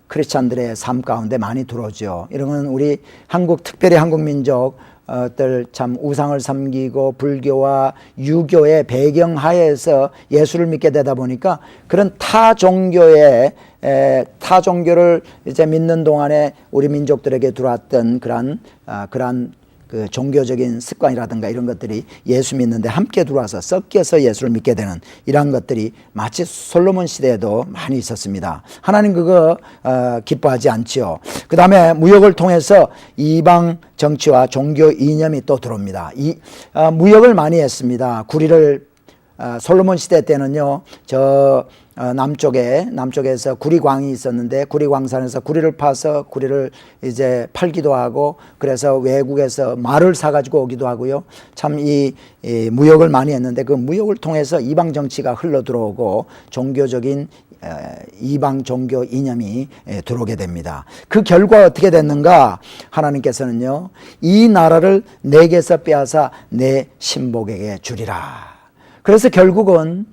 크리스찬들의 삶 가운데 많이 들어오죠. 이런 건 우리 한국, 특별히 한국 민족들 참 우상을 섬기고 불교와 유교의 배경 하에서 예수를 믿게 되다 보니까 그런 타 종교를 이제 믿는 동안에 우리 민족들에게 들어왔던 그러한 그 종교적인 습관이라든가 이런 것들이 예수 믿는데 함께 들어와서 섞여서 예수를 믿게 되는 이러한 것들이 마치 솔로몬 시대에도 많이 있었습니다. 하나님 그거 기뻐하지 않지요. 그 다음에 무역을 통해서 이방 정치와 종교 이념이 또 들어옵니다. 무역을 많이 했습니다. 구리를 솔로몬 시대 때는요, 남쪽에서 구리광이 있었는데 구리광산에서 구리를 파서 구리를 이제 팔기도 하고 그래서 외국에서 말을 사가지고 오기도 하고요. 참 이 무역을 많이 했는데 그 무역을 통해서 이방 정치가 흘러 들어오고 종교적인 이방 종교 이념이 들어오게 됩니다. 그 결과 어떻게 됐는가? 하나님께서는요, 이 나라를 내게서 빼앗아 내 신복에게 주리라. 그래서 결국은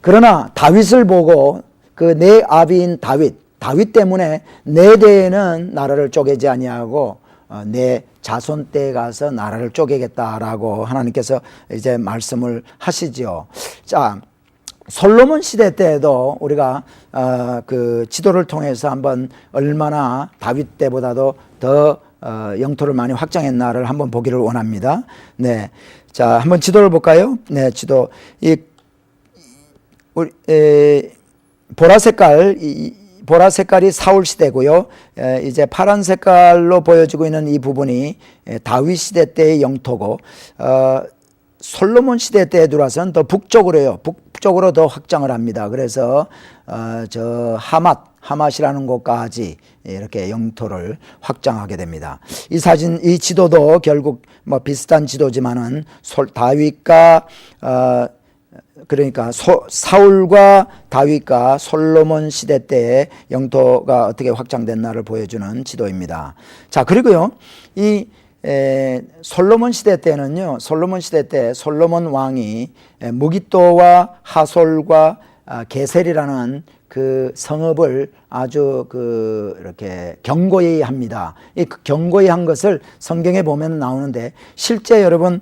그러나 다윗을 보고 그 내 아비인 다윗 때문에 내 대에는 나라를 쪼개지 아니하고 내 자손 때에 가서 나라를 쪼개겠다라고 하나님께서 이제 말씀을 하시지요. 자, 솔로몬 시대 때에도 우리가 그 지도를 통해서 한번 얼마나 다윗 때보다도 더 영토를 많이 확장했나를 한번 보기를 원합니다. 네, 자, 한번 지도를 볼까요? 네, 지도 보라 색깔이 사울 시대고요. 이제 파란 색깔로 보여지고 있는 이 부분이 다윗 시대 때의 영토고, 솔로몬 시대 때에 들어와서는 더 북쪽으로요. 북쪽으로 더 확장을 합니다. 그래서 저 하맛이라는 곳까지 이렇게 영토를 확장하게 됩니다. 이 지도도 결국 뭐 비슷한 지도지만은 다윗과 그러니까 사울과 다윗과 솔로몬 시대 때의 영토가 어떻게 확장됐나를 보여주는 지도입니다. 자, 그리고요, 솔로몬 시대 때는요, 솔로몬 시대 때 솔로몬 왕이 무깃도와 하솔과 게셀이라는 그 성읍을 아주 이렇게 견고히 합니다. 이 견고히 한 것을 성경에 보면 나오는데, 실제 여러분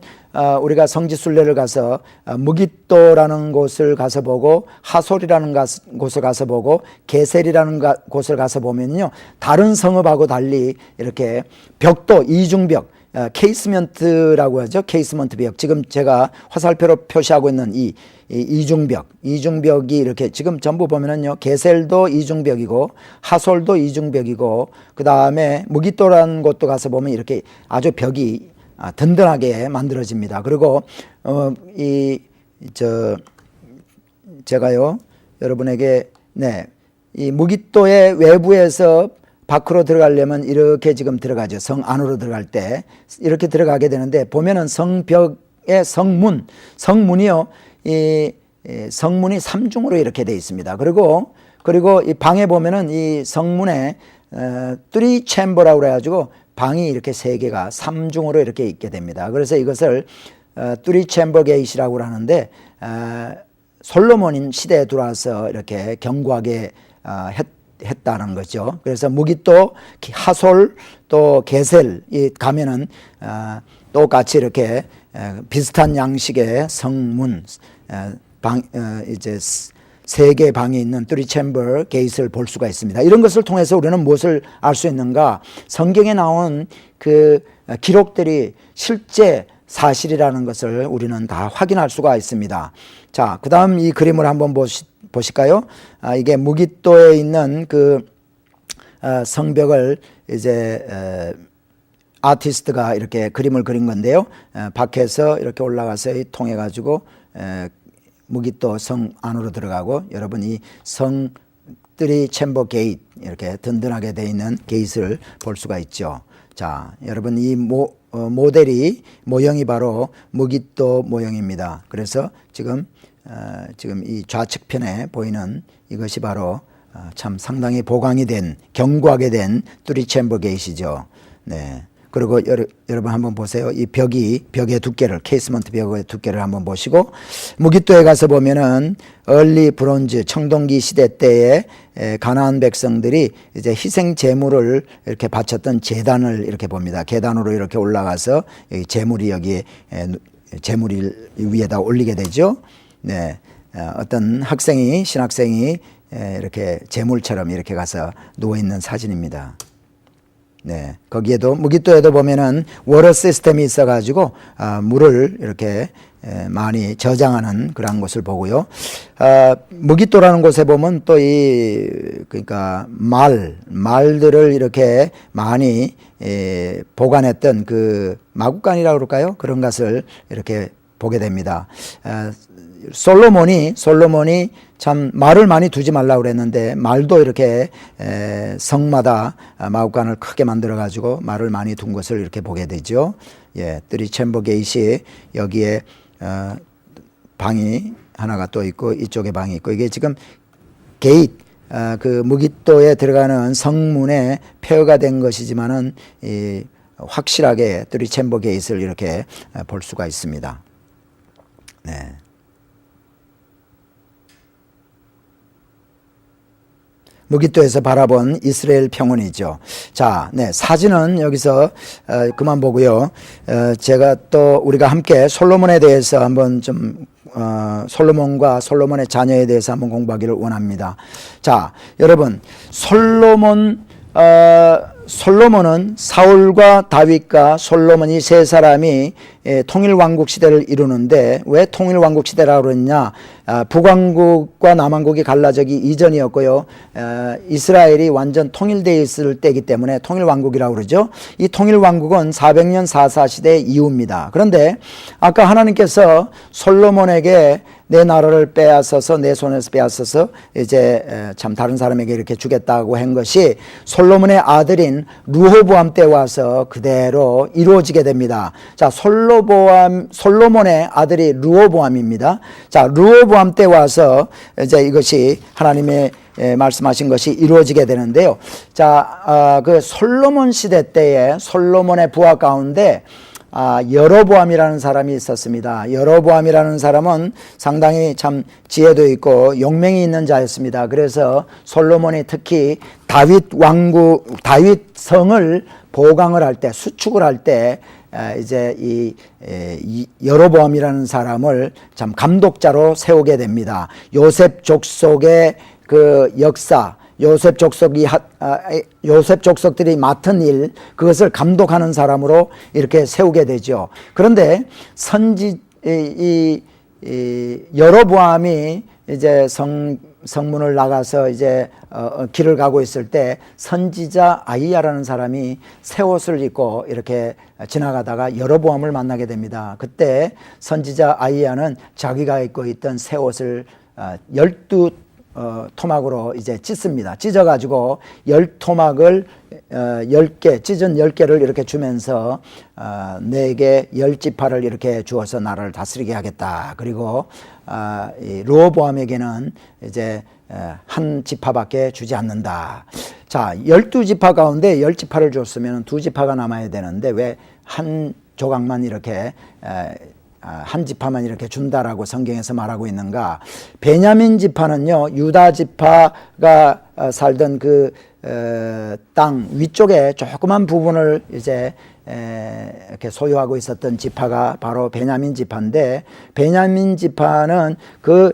우리가 성지순례를 가서 무깃도라는 곳을 가서 보고 하솔이라는 곳을 가서 보고 게셀이라는 곳을 가서 보면요, 다른 성읍하고 달리 이렇게 벽도 이중벽, 케이스먼트라고 하죠. 케이스먼트 벽. 지금 제가 화살표로 표시하고 있는 이 이중벽이 이렇게 지금 전부 보면은요, 게셀도 이중벽이고 하솔도 이중벽이고, 그 다음에 무깃도라는 곳도 가서 보면 이렇게 아주 벽이 든든하게 만들어집니다. 그리고 제가요 여러분에게 이 무깃도의 외부에서 밖으로 들어가려면 이렇게 지금 들어가죠. 성 안으로 들어갈 때 이렇게 들어가게 되는데, 보면은 성벽의 성문이요, 이 성문이 3중으로 이렇게 되어 있습니다. 그리고 이 방에 보면은 이 성문에 3 챔버라고 그래가지고 방이 이렇게 3개가 3중으로 이렇게 있게 됩니다. 그래서 이것을 3 챔버 게이트라고 하는데, 솔로몬인 시대에 들어와서 이렇게 견고하게 했다는 거죠. 그래서 무깃도, 하솔, 또 게셀이 가면은 똑같이 이렇게 비슷한 양식의 성문, 이제 3개 방이 있는 3 챔버 게이트를 볼 수가 있습니다. 이런 것을 통해서 우리는 무엇을 알 수 있는가? 성경에 나온 그 기록들이 실제 사실이라는 것을 우리는 다 확인할 수가 있습니다. 자, 그 다음 이 그림을 한번 보실까요? 이게 무깃도에 있는 그 성벽을 이제 아티스트가 이렇게 그림을 그린 건데요. 밖에서 이렇게 올라가서 통해 가지고 무깃도 성 안으로 들어가고, 여러분 이 성 3 챔버 게이트, 이렇게 든든하게 되어 있는 게이트를 볼 수가 있죠. 자, 여러분 이 모형이 바로 무깃도 모형입니다. 그래서 지금 지금 이 좌측편에 보이는 이것이 바로 참 상당히 보강이 된, 견고하게 된 뚜리 챔버 게이트죠. 네. 그리고 여러분 한번 보세요. 이 벽의 두께를, 케이스먼트 벽의 두께를 한번 보시고, 무기또에 가서 보면은 얼리 브론즈 청동기 시대 때에 가나안 백성들이 이제 희생 제물을 이렇게 바쳤던 제단을 이렇게 봅니다. 계단으로 이렇게 올라가서 제물이 여기에 제물이 위에다 올리게 되죠. 네. 어떤 신학생이 이렇게 제물처럼 이렇게 가서 누워있는 사진입니다. 네. 거기에도, 무기또에도 보면은 워터 시스템이 있어가지고, 물을 이렇게 많이 저장하는 그런 곳을 보고요. 무기또라는 곳에 보면 또 그러니까 말들을 이렇게 많이 보관했던 그 마구간이라고 그럴까요? 그런 것을 이렇게 보게 됩니다. 솔로몬이 참 말을 많이 두지 말라고 그랬는데, 말도 이렇게 성마다 마구간을 크게 만들어 가지고 말을 많이 둔 것을 이렇게 보게 되죠. 예, 뚜리 챔버 게이시 여기에 방이 하나가 또 있고 이쪽에 방이 있고, 이게 지금 게이트 그 무기또에 들어가는 성문에 폐허가 된 것이지만은 확실하게 뚜리 챔버 게이트를 이렇게 볼 수가 있습니다. 네. 무기또에서 바라본 이스라엘 평원이죠. 자, 네, 사진은 여기서 그만 보고요. 제가 또 우리가 함께 솔로몬에 대해서 한번 좀 솔로몬과 솔로몬의 자녀에 대해서 한번 공부하기를 원합니다. 자, 여러분, 솔로몬은 사울과 다윗과 솔로몬이 세 사람이 통일왕국 시대를 이루는데, 왜 통일왕국 시대라고 그랬냐? 북왕국과 남왕국이 갈라지기 이전이었고요. 이스라엘이 완전 통일되어 있을 때이기 때문에 통일왕국이라고 그러죠. 이 통일왕국은 400년 사사 시대 이후입니다. 그런데 아까 하나님께서 솔로몬에게 내 나라를 빼앗아서, 내 손에서 빼앗아서 이제 참 다른 사람에게 이렇게 주겠다고 한 것이 솔로몬의 아들인 르호보암 때 와서 그대로 이루어지게 됩니다. 자, 솔로몬의 아들이 르호보암입니다. 자, 르호보암 때 와서 이제 이것이 하나님의 말씀하신 것이 이루어지게 되는데요. 자, 그 솔로몬 시대 때에 솔로몬의 부하 가운데 여로보암이라는 사람이 있었습니다. 여로보암이라는 사람은 상당히 참 지혜도 있고 용맹이 있는 자였습니다. 그래서 솔로몬이 특히 다윗 성을 보강을 할 때, 수축을 할 때 이제 이 여로보암이라는 사람을 참 감독자로 세우게 됩니다. 요셉 족속의 그 역사, 요셉 족속들이 맡은 일, 그것을 감독하는 사람으로 이렇게 세우게 되죠. 그런데 여로보암이 이제 성문을 나가서 이제 길을 가고 있을 때 선지자 아이야라는 사람이 새 옷을 입고 이렇게 지나가다가 여로보암을 만나게 됩니다. 그때 선지자 아이야는 자기가 입고 있던 새 옷을 12 토막으로 이제 찢습니다. 찢어가지고 10토막을 10개, 찢은 10개를 이렇게 주면서 내게 10지파를 이렇게 주어서 나라를 다스리게 하겠다. 그리고 르호보암에게는 이제 한 지파밖에 주지 않는다. 자, 12지파 가운데 10지파를 줬으면 2지파가 남아야 되는데 왜 한 조각만 이렇게 한 지파만 이렇게 준다라고 성경에서 말하고 있는가? 베냐민 지파는요, 유다 지파가 살던 그 땅 위쪽에 조그만 부분을 이제 이렇게 소유하고 있었던 지파가 바로 베냐민 지파인데, 베냐민 지파는 그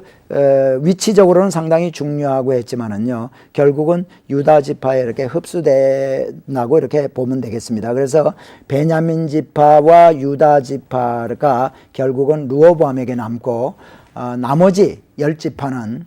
위치적으로는 상당히 중요하고 했지만은요, 결국은 유다 지파에 이렇게 흡수되나고 이렇게 보면 되겠습니다. 그래서 베냐민 지파와 유다 지파가 결국은 르호보암에게 남고, 나머지 10지파는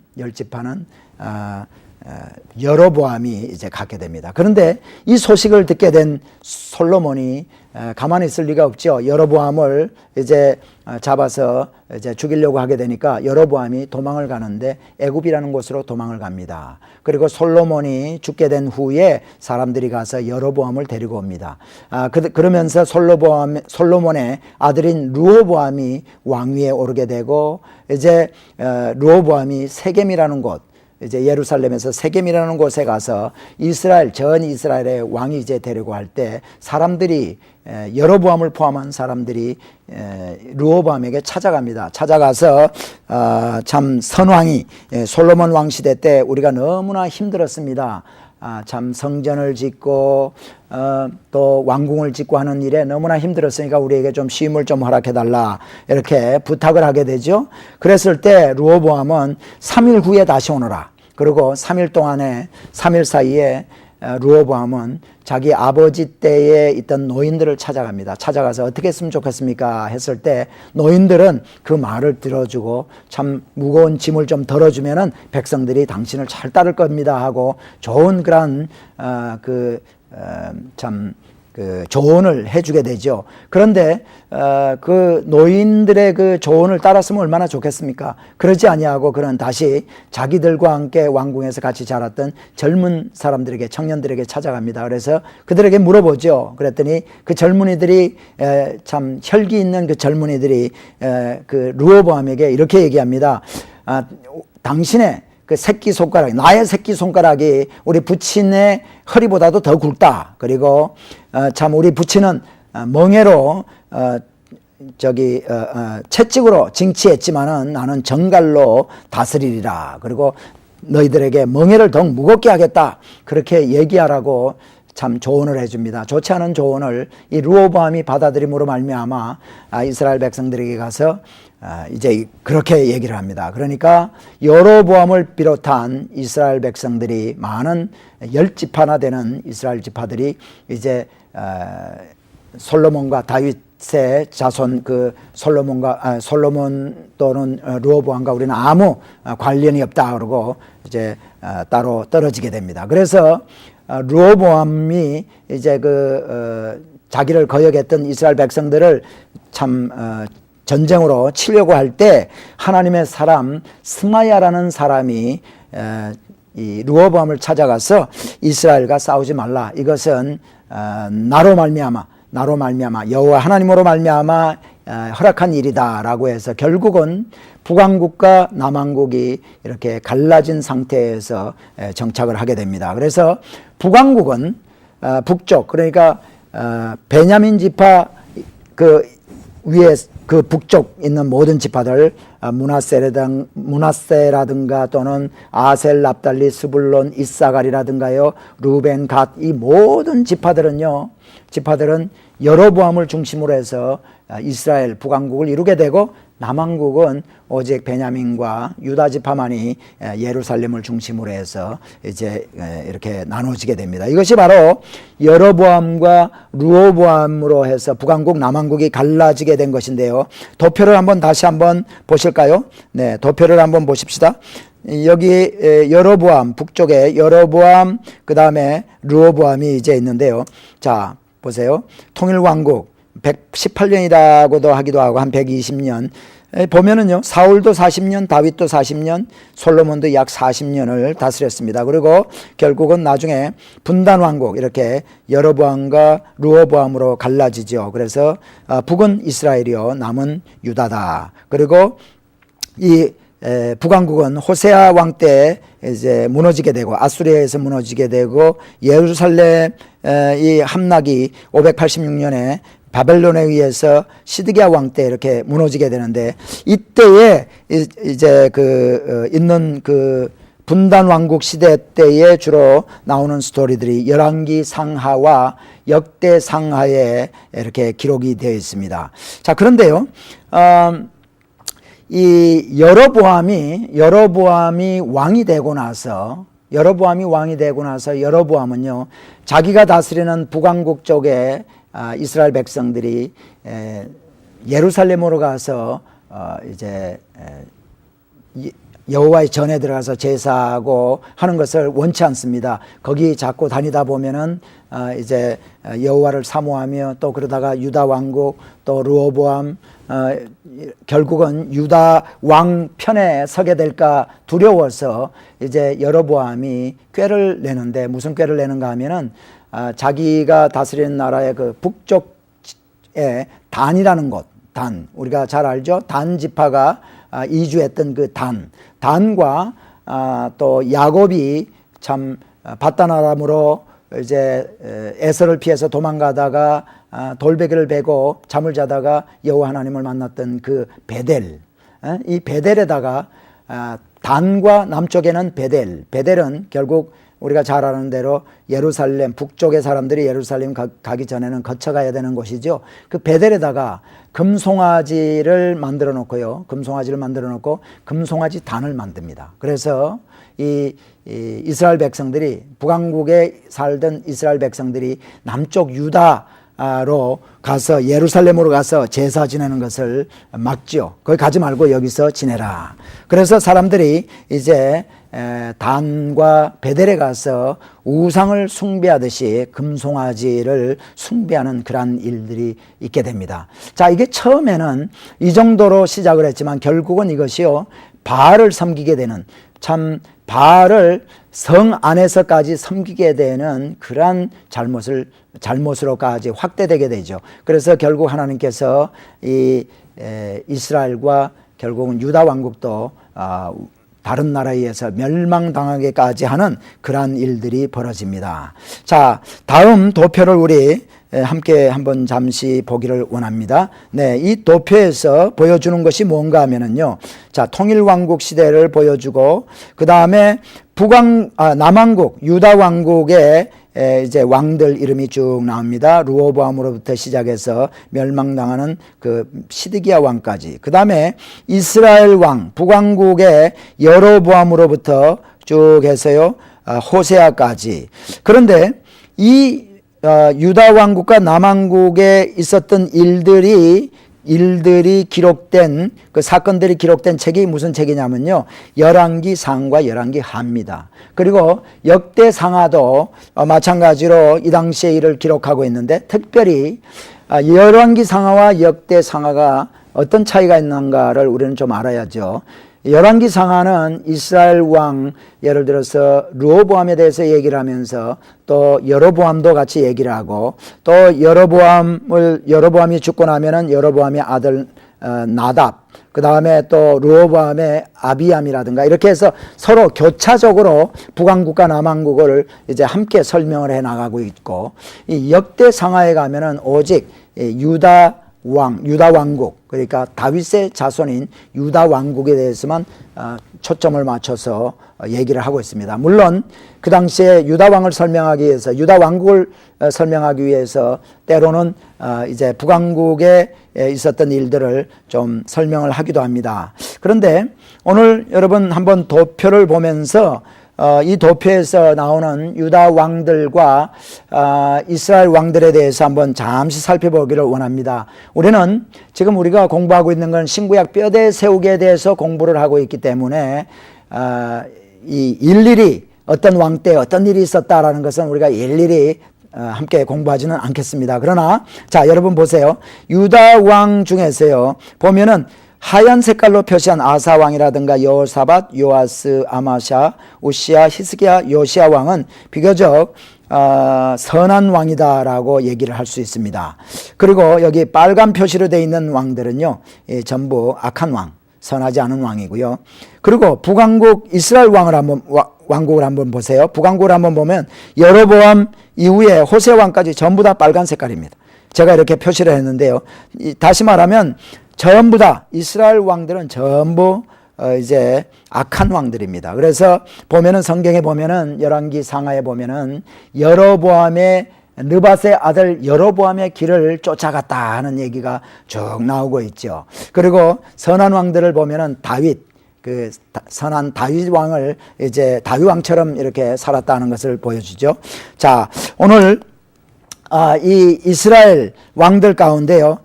여로보암이 이제 갖게 됩니다. 그런데 이 소식을 듣게 된 솔로몬이 가만히 있을 리가 없죠. 여로보암을 이제 잡아서 이제 죽이려고 하게 되니까 여로보암이 도망을 가는데 애굽이라는 곳으로 도망을 갑니다. 그리고 솔로몬이 죽게 된 후에 사람들이 가서 여로보암을 데리고 옵니다. 그러면서 솔로몬의 아들인 르호보암이 왕위에 오르게 되고, 이제 르호보암이 세겜이라는 곳, 이제 예루살렘에서 세겜이라는 곳에 가서 전 이스라엘의 왕이 이제 되려고 할 때 사람들이, 여로보암을 포함한 사람들이 르호보암에게 찾아갑니다. 찾아가서 참 선왕이, 솔로몬 왕 시대 때 우리가 너무나 힘들었습니다. 참 성전을 짓고 또 왕궁을 짓고 하는 일에 너무나 힘들었으니까 우리에게 좀 쉼을 좀 허락해 달라, 이렇게 부탁을 하게 되죠. 그랬을 때 르호보암은 3일 후에 다시 오너라. 그리고 3일 사이에 르호보암은 자기 아버지 때에 있던 노인들을 찾아갑니다. 찾아가서 어떻게 했으면 좋겠습니까 했을 때 노인들은 그 말을 들어주고 참 무거운 짐을 좀 덜어주면은 백성들이 당신을 잘 따를 겁니다 하고 좋은 그런 그 조언을 해주게 되죠. 그런데 그 노인들의 그 조언을 따랐으면 얼마나 좋겠습니까? 그러지 아니하고 그는 다시 자기들과 함께 왕궁에서 같이 자랐던 젊은 사람들에게, 청년들에게 찾아갑니다. 그래서 그들에게 물어보죠. 그랬더니 그 젊은이들이, 참 혈기 있는 그 젊은이들이 그 르호보암에게 이렇게 얘기합니다. 당신의 그 새끼손가락, 나의 새끼손가락이 우리 부친의 허리보다도 더 굵다. 그리고 참 우리 부친은 멍에로 채찍으로 징치했지만은 나는 정갈로 다스리리라. 그리고 너희들에게 멍에를 더욱 무겁게 하겠다. 그렇게 얘기하라고 참 조언을 해줍니다. 좋지 않은 조언을 이 르호보암이 받아들임으로 말미암아 이스라엘 백성들에게 가서 이제 그렇게 얘기를 합니다. 그러니까 여로보암을 비롯한 이스라엘 백성들이, 많은 10지파나 되는 이스라엘 지파들이 이제 솔로몬과 다윗의 자손, 그 솔로몬 또는 르호보암과 우리는 아무 관련이 없다 그러고 이제 따로 떨어지게 됩니다. 그래서 르호보암이 이제 자기를 거역했던 이스라엘 백성들을 참 전쟁으로 치려고 할 때 하나님의 사람 스마야라는 사람이 이 르호보암을 찾아가서 이스라엘과 싸우지 말라. 이것은 나로 말미암아 여호와 하나님으로 말미암아 허락한 일이다라고 해서 결국은 북왕국과 남왕국이 이렇게 갈라진 상태에서 정착을 하게 됩니다. 그래서 북왕국은 북쪽, 그러니까 베냐민 지파 그 위에 그 북쪽 있는 모든 지파들, 므낫세라든가 또는 아셀, 납달리, 스불론, 이사갈이라든가요, 루벤, 갓, 이 모든 지파들은 여로보암을 중심으로 해서 이스라엘 북왕국을 이루게 되고, 남왕국은 오직 베냐민과 유다 지파만이 예루살렘을 중심으로 해서 이제 이렇게 나눠지게 됩니다. 이것이 바로 여로보암과 르호보암으로 해서 북왕국, 남왕국이 갈라지게 된 것인데요. 도표를 다시 한번 보실까요? 네, 도표를 한번 보십시다. 여기 여로보암, 북쪽에 여로보암, 그 다음에 르호보암이 이제 있는데요. 자, 보세요. 통일왕국 118년이라고도 하기도 하고 한 120년. 보면은요, 사울도 40년, 다윗도 40년, 솔로몬도 약 40년을 다스렸습니다. 그리고 결국은 나중에 분단왕국, 이렇게 여로보암과 르호보암으로 갈라지죠. 그래서 북은 이스라엘이요, 남은 유다다. 그리고 이 북왕국은 호세아 왕 때 이제 무너지게 되고, 아수리아에서 무너지게 되고, 예루살렘 이 함락이 586년에 바벨론에 의해서 시드기야 왕 때 이렇게 무너지게 되는데, 이때에 이제 있는 분단 왕국 시대 때에 주로 나오는 스토리들이 열왕기 상하와 역대 상하에 이렇게 기록이 되어 있습니다. 자, 그런데요, 이 여로보암이 왕이 되고 나서 여로보암은요, 자기가 다스리는 북왕국 쪽에 이스라엘 백성들이 예루살렘으로 가서 이제 여호와의 전에 들어가서 제사하고 하는 것을 원치 않습니다. 거기 자꾸 다니다 보면은 이제 여호와를 사모하며 또 그러다가 유다 왕국 또 르호보암 결국은 유다 왕 편에 서게 될까 두려워서 이제 여로보암이 꾀를 내는데, 무슨 꾀를 내는가 하면은 자기가 다스리는 나라의 그 북쪽에 단이라는 곳, 단, 우리가 잘 알죠? 단 지파가 이주했던 그 단과 또 야곱이 참 바단 아람으로 이제 에서를 피해서 도망가다가 돌베개를 베고 잠을 자다가 여호와 하나님을 만났던 그 베델, 이 베델에다가 단과 남쪽에는 베델은 결국 우리가 잘 아는 대로 예루살렘, 북쪽의 사람들이 예루살렘 가기 전에는 거쳐가야 되는 곳이죠. 그 베델에다가 금송아지를 만들어 놓고요. 금송아지를 만들어 놓고 금송아지 단을 만듭니다. 그래서 이 이스라엘 백성들이, 북왕국에 살던 이스라엘 백성들이 남쪽 유다로 가서 예루살렘으로 가서 제사 지내는 것을 막죠. 거기 가지 말고 여기서 지내라. 그래서 사람들이 이제 단과 베델에 가서 우상을 숭배하듯이 금송아지를 숭배하는 그러한 일들이 있게 됩니다. 자, 이게 처음에는 이 정도로 시작을 했지만 결국은 이것이요, 바알을 섬기게 되는, 참 바알을 성 안에서까지 섬기게 되는 그러한 잘못으로까지 확대되게 되죠. 그래서 결국 하나님께서 이 이스라엘과 결국은 유다 왕국도 다른 나라에 의해서 멸망당하게까지 하는 그러한 일들이 벌어집니다. 자, 다음 도표를 우리 함께 한번 잠시 보기를 원합니다. 네, 이 도표에서 보여주는 것이 뭔가 하면은요, 자, 통일왕국 시대를 보여주고, 그 다음에 남왕국, 유다 왕국의 이제 왕들 이름이 쭉 나옵니다. 르호보암으로부터 시작해서 멸망당하는 그 시드기야 왕까지. 그 다음에 이스라엘 왕, 북왕국의 여로보암으로부터 쭉 해서요, 호세아까지. 그런데 이 유다 왕국과 남왕국에 있었던 일들이 기록된, 그 사건들이 기록된 책이 무슨 책이냐면요, 열왕기 상과 열왕기 하입니다. 그리고 역대 상하도 마찬가지로 이 당시의 일을 기록하고 있는데, 특별히 열왕기 상하와 역대 상하가 어떤 차이가 있는가를 우리는 좀 알아야죠. 열왕기 상하는 이스라엘 왕, 예를 들어서 르호보암에 대해서 얘기를 하면서 또 여로보암도 같이 얘기를 하고, 또 여로보암이 죽고 나면은 여로보암의 아들 나답, 그 다음에 또 르호보암의 아비암이라든가 이렇게 해서 서로 교차적으로 북왕국과 남왕국을 이제 함께 설명을 해 나가고 있고, 이 역대 상하에 가면은 오직 유다 왕국, 그러니까 다윗의 자손인 유다 왕국에 대해서만 초점을 맞춰서 얘기를 하고 있습니다. 물론 그 당시에 유다 왕을 설명하기 위해서, 유다 왕국을 설명하기 위해서 때로는 이제 북왕국에 있었던 일들을 좀 설명을 하기도 합니다. 그런데 오늘 여러분 한번 도표를 보면서 이 도표에서 나오는 유다 왕들과 이스라엘 왕들에 대해서 한번 잠시 살펴보기를 원합니다. 우리는 지금 우리가 공부하고 있는 건 신구약 뼈대 세우기에 대해서 공부를 하고 있기 때문에 이 일일이 어떤 왕 때 어떤 일이 있었다라는 것은 우리가 일일이 함께 공부하지는 않겠습니다. 그러나 자, 여러분 보세요. 유다 왕 중에서요, 보면은 하얀 색깔로 표시한 아사 왕이라든가 여호사밧, 요아스, 아마샤, 우시야, 히스기야, 요시야 왕은 비교적 선한 왕이다라고 얘기를 할 수 있습니다. 그리고 여기 빨간 표시로 되어 있는 왕들은요, 전부 악한 왕, 선하지 않은 왕이고요. 그리고 북왕국 이스라엘 왕국을 한번 보세요. 북왕국을 한번 보면 여로보암 이후에 호세 왕까지 전부 다 빨간 색깔입니다. 제가 이렇게 표시를 했는데요. 다시 말하면 전부 다 이스라엘 왕들은 전부 이제 악한 왕들입니다. 그래서 보면은 성경에 보면은 열왕기 상하에 보면은 여로보암의 느밧의 아들 여로보암의 길을 쫓아갔다 하는 얘기가 쭉 나오고 있죠. 그리고 선한 왕들을 보면은 다윗, 그 선한 다윗 왕을 이제 다윗 왕처럼 이렇게 살았다는 것을 보여주죠. 자, 오늘 이 이스라엘 왕들 가운데요,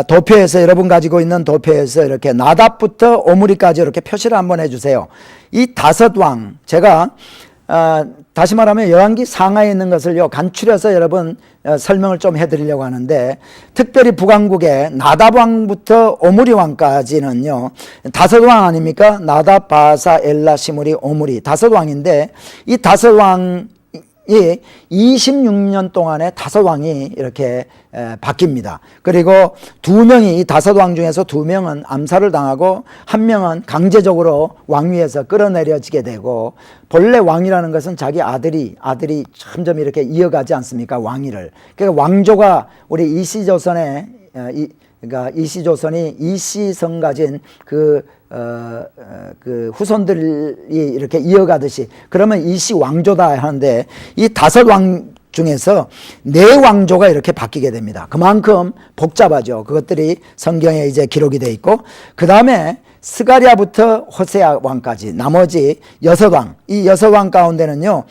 도표에서 여러분 가지고 있는 도표에서 이렇게 나답부터 오므리까지 이렇게 표시를 한번 해주세요. 이 5왕, 제가 다시 말하면 열왕기 상하에 있는 것을요 간추려서 여러분 설명을 좀 해드리려고 하는데, 특별히 북왕국의 나답 왕부터 오므리 왕까지는요 5왕 아닙니까? 나답, 바사, 엘라, 시므리, 오므리 5왕인데, 이 5왕 이 26년 동안에 5왕이 이렇게 바뀝니다. 그리고 2명이, 이 5왕 중에서 2명은 암살을 당하고 1명은 강제적으로 왕위에서 끌어내려지게 되고, 본래 왕이라는 것은 자기 아들이 점점 이렇게 이어가지 않습니까? 왕위를. 그러니까 왕조가 우리 이시조선의 그러니까 이시조선이 이시성 가진 그 후손들이 이렇게 이어가듯이, 그러면 이시 왕조다 하는데, 이 5왕 중에서 4왕조가 이렇게 바뀌게 됩니다. 그만큼 복잡하죠. 그것들이 성경에 이제 기록이 되어 있고, 그 다음에 스가랴부터 호세아 왕까지 나머지 6왕, 이 6왕 가운데는요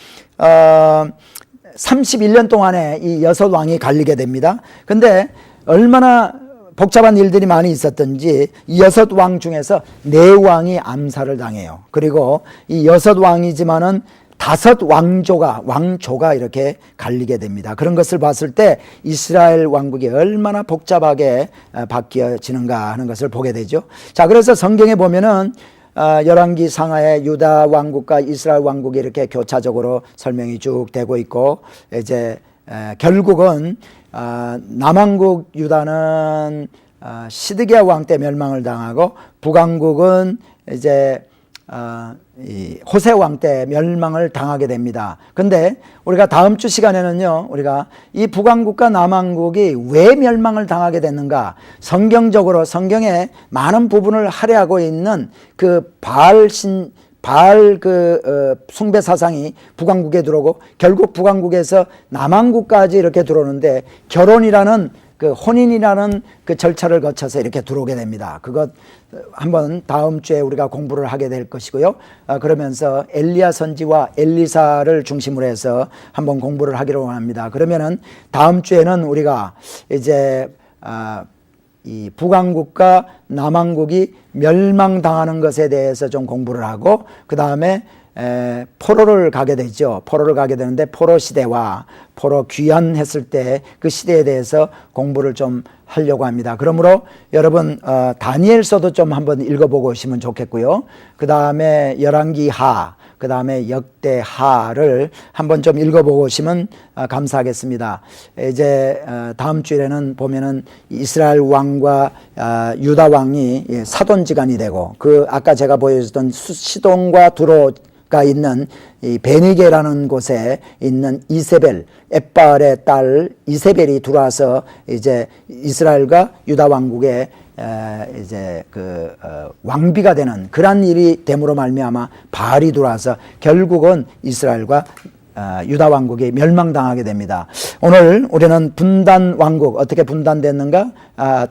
31년 동안에 이 6왕이 갈리게 됩니다. 근데 얼마나 복잡한 일들이 많이 있었던지 이 6왕 중에서 4왕이 암살을 당해요. 그리고 이 6왕이지만은 5왕조가 이렇게 갈리게 됩니다. 그런 것을 봤을 때 이스라엘 왕국이 얼마나 복잡하게 바뀌어지는가 하는 것을 보게 되죠. 자, 그래서 성경에 보면은 열왕기 상하에 유다 왕국과 이스라엘 왕국이 이렇게 교차적으로 설명이 쭉 되고 있고, 이제 결국은 남왕국 유다는 시드기야 왕 때 멸망을 당하고, 북왕국은 이제 이 호세 왕 때 멸망을 당하게 됩니다. 근데 우리가 다음 주 시간에는요, 우리가 이 북왕국과 남왕국이 왜 멸망을 당하게 됐는가, 성경적으로 성경의 많은 부분을 할애하고 있는 그 바알 숭배 사상이 북왕국에 들어오고, 결국 북왕국에서 남왕국까지 이렇게 들어오는데, 결혼이라는 혼인이라는 그 절차를 거쳐서 이렇게 들어오게 됩니다. 그것 한번 다음 주에 우리가 공부를 하게 될 것이고요. 그러면서 엘리야 선지와 엘리사를 중심으로 해서 한번 공부를 하기로 합니다. 그러면은 다음 주에는 우리가 이제 이 북왕국과 남왕국이 멸망당하는 것에 대해서 좀 공부를 하고, 그 다음에 포로를 가게 되죠. 포로를 가게 되는데, 포로 시대와 포로 귀환했을 때 그 시대에 대해서 공부를 좀 하려고 합니다. 그러므로 여러분 다니엘서도 좀 한번 읽어보고 오시면 좋겠고요. 그 다음에 열왕기하, 그 다음에 역대하를 한번 좀 읽어보고 오시면 감사하겠습니다. 이제 다음 주에는 보면은 이스라엘 왕과 유다 왕이 사돈지간이 되고, 그 아까 제가 보여줬던 시돈과 두로가 있는 이 베니게라는 곳에 있는 이세벨, 엣바알의 딸 이세벨이 들어와서 이제 이스라엘과 유다 왕국의 이제 왕비가 되는 그런 일이 됨으로 말미암아 바알이 들어와서 결국은 이스라엘과 유다 왕국이 멸망당하게 됩니다. 오늘 우리는 분단 왕국 어떻게 분단됐는가,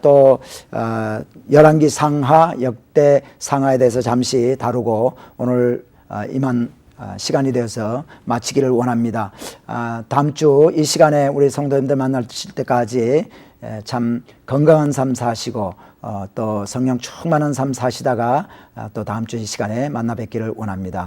또 열왕기 상하, 역대 상하에 대해서 잠시 다루고 오늘 이만 시간이 되어서 마치기를 원합니다. 다음 주 이 시간에 우리 성도님들 만나실 때까지 참 건강한 삶 사시고 또 성령 충만한 삶 사시다가 또 다음 주 이 시간에 만나 뵙기를 원합니다.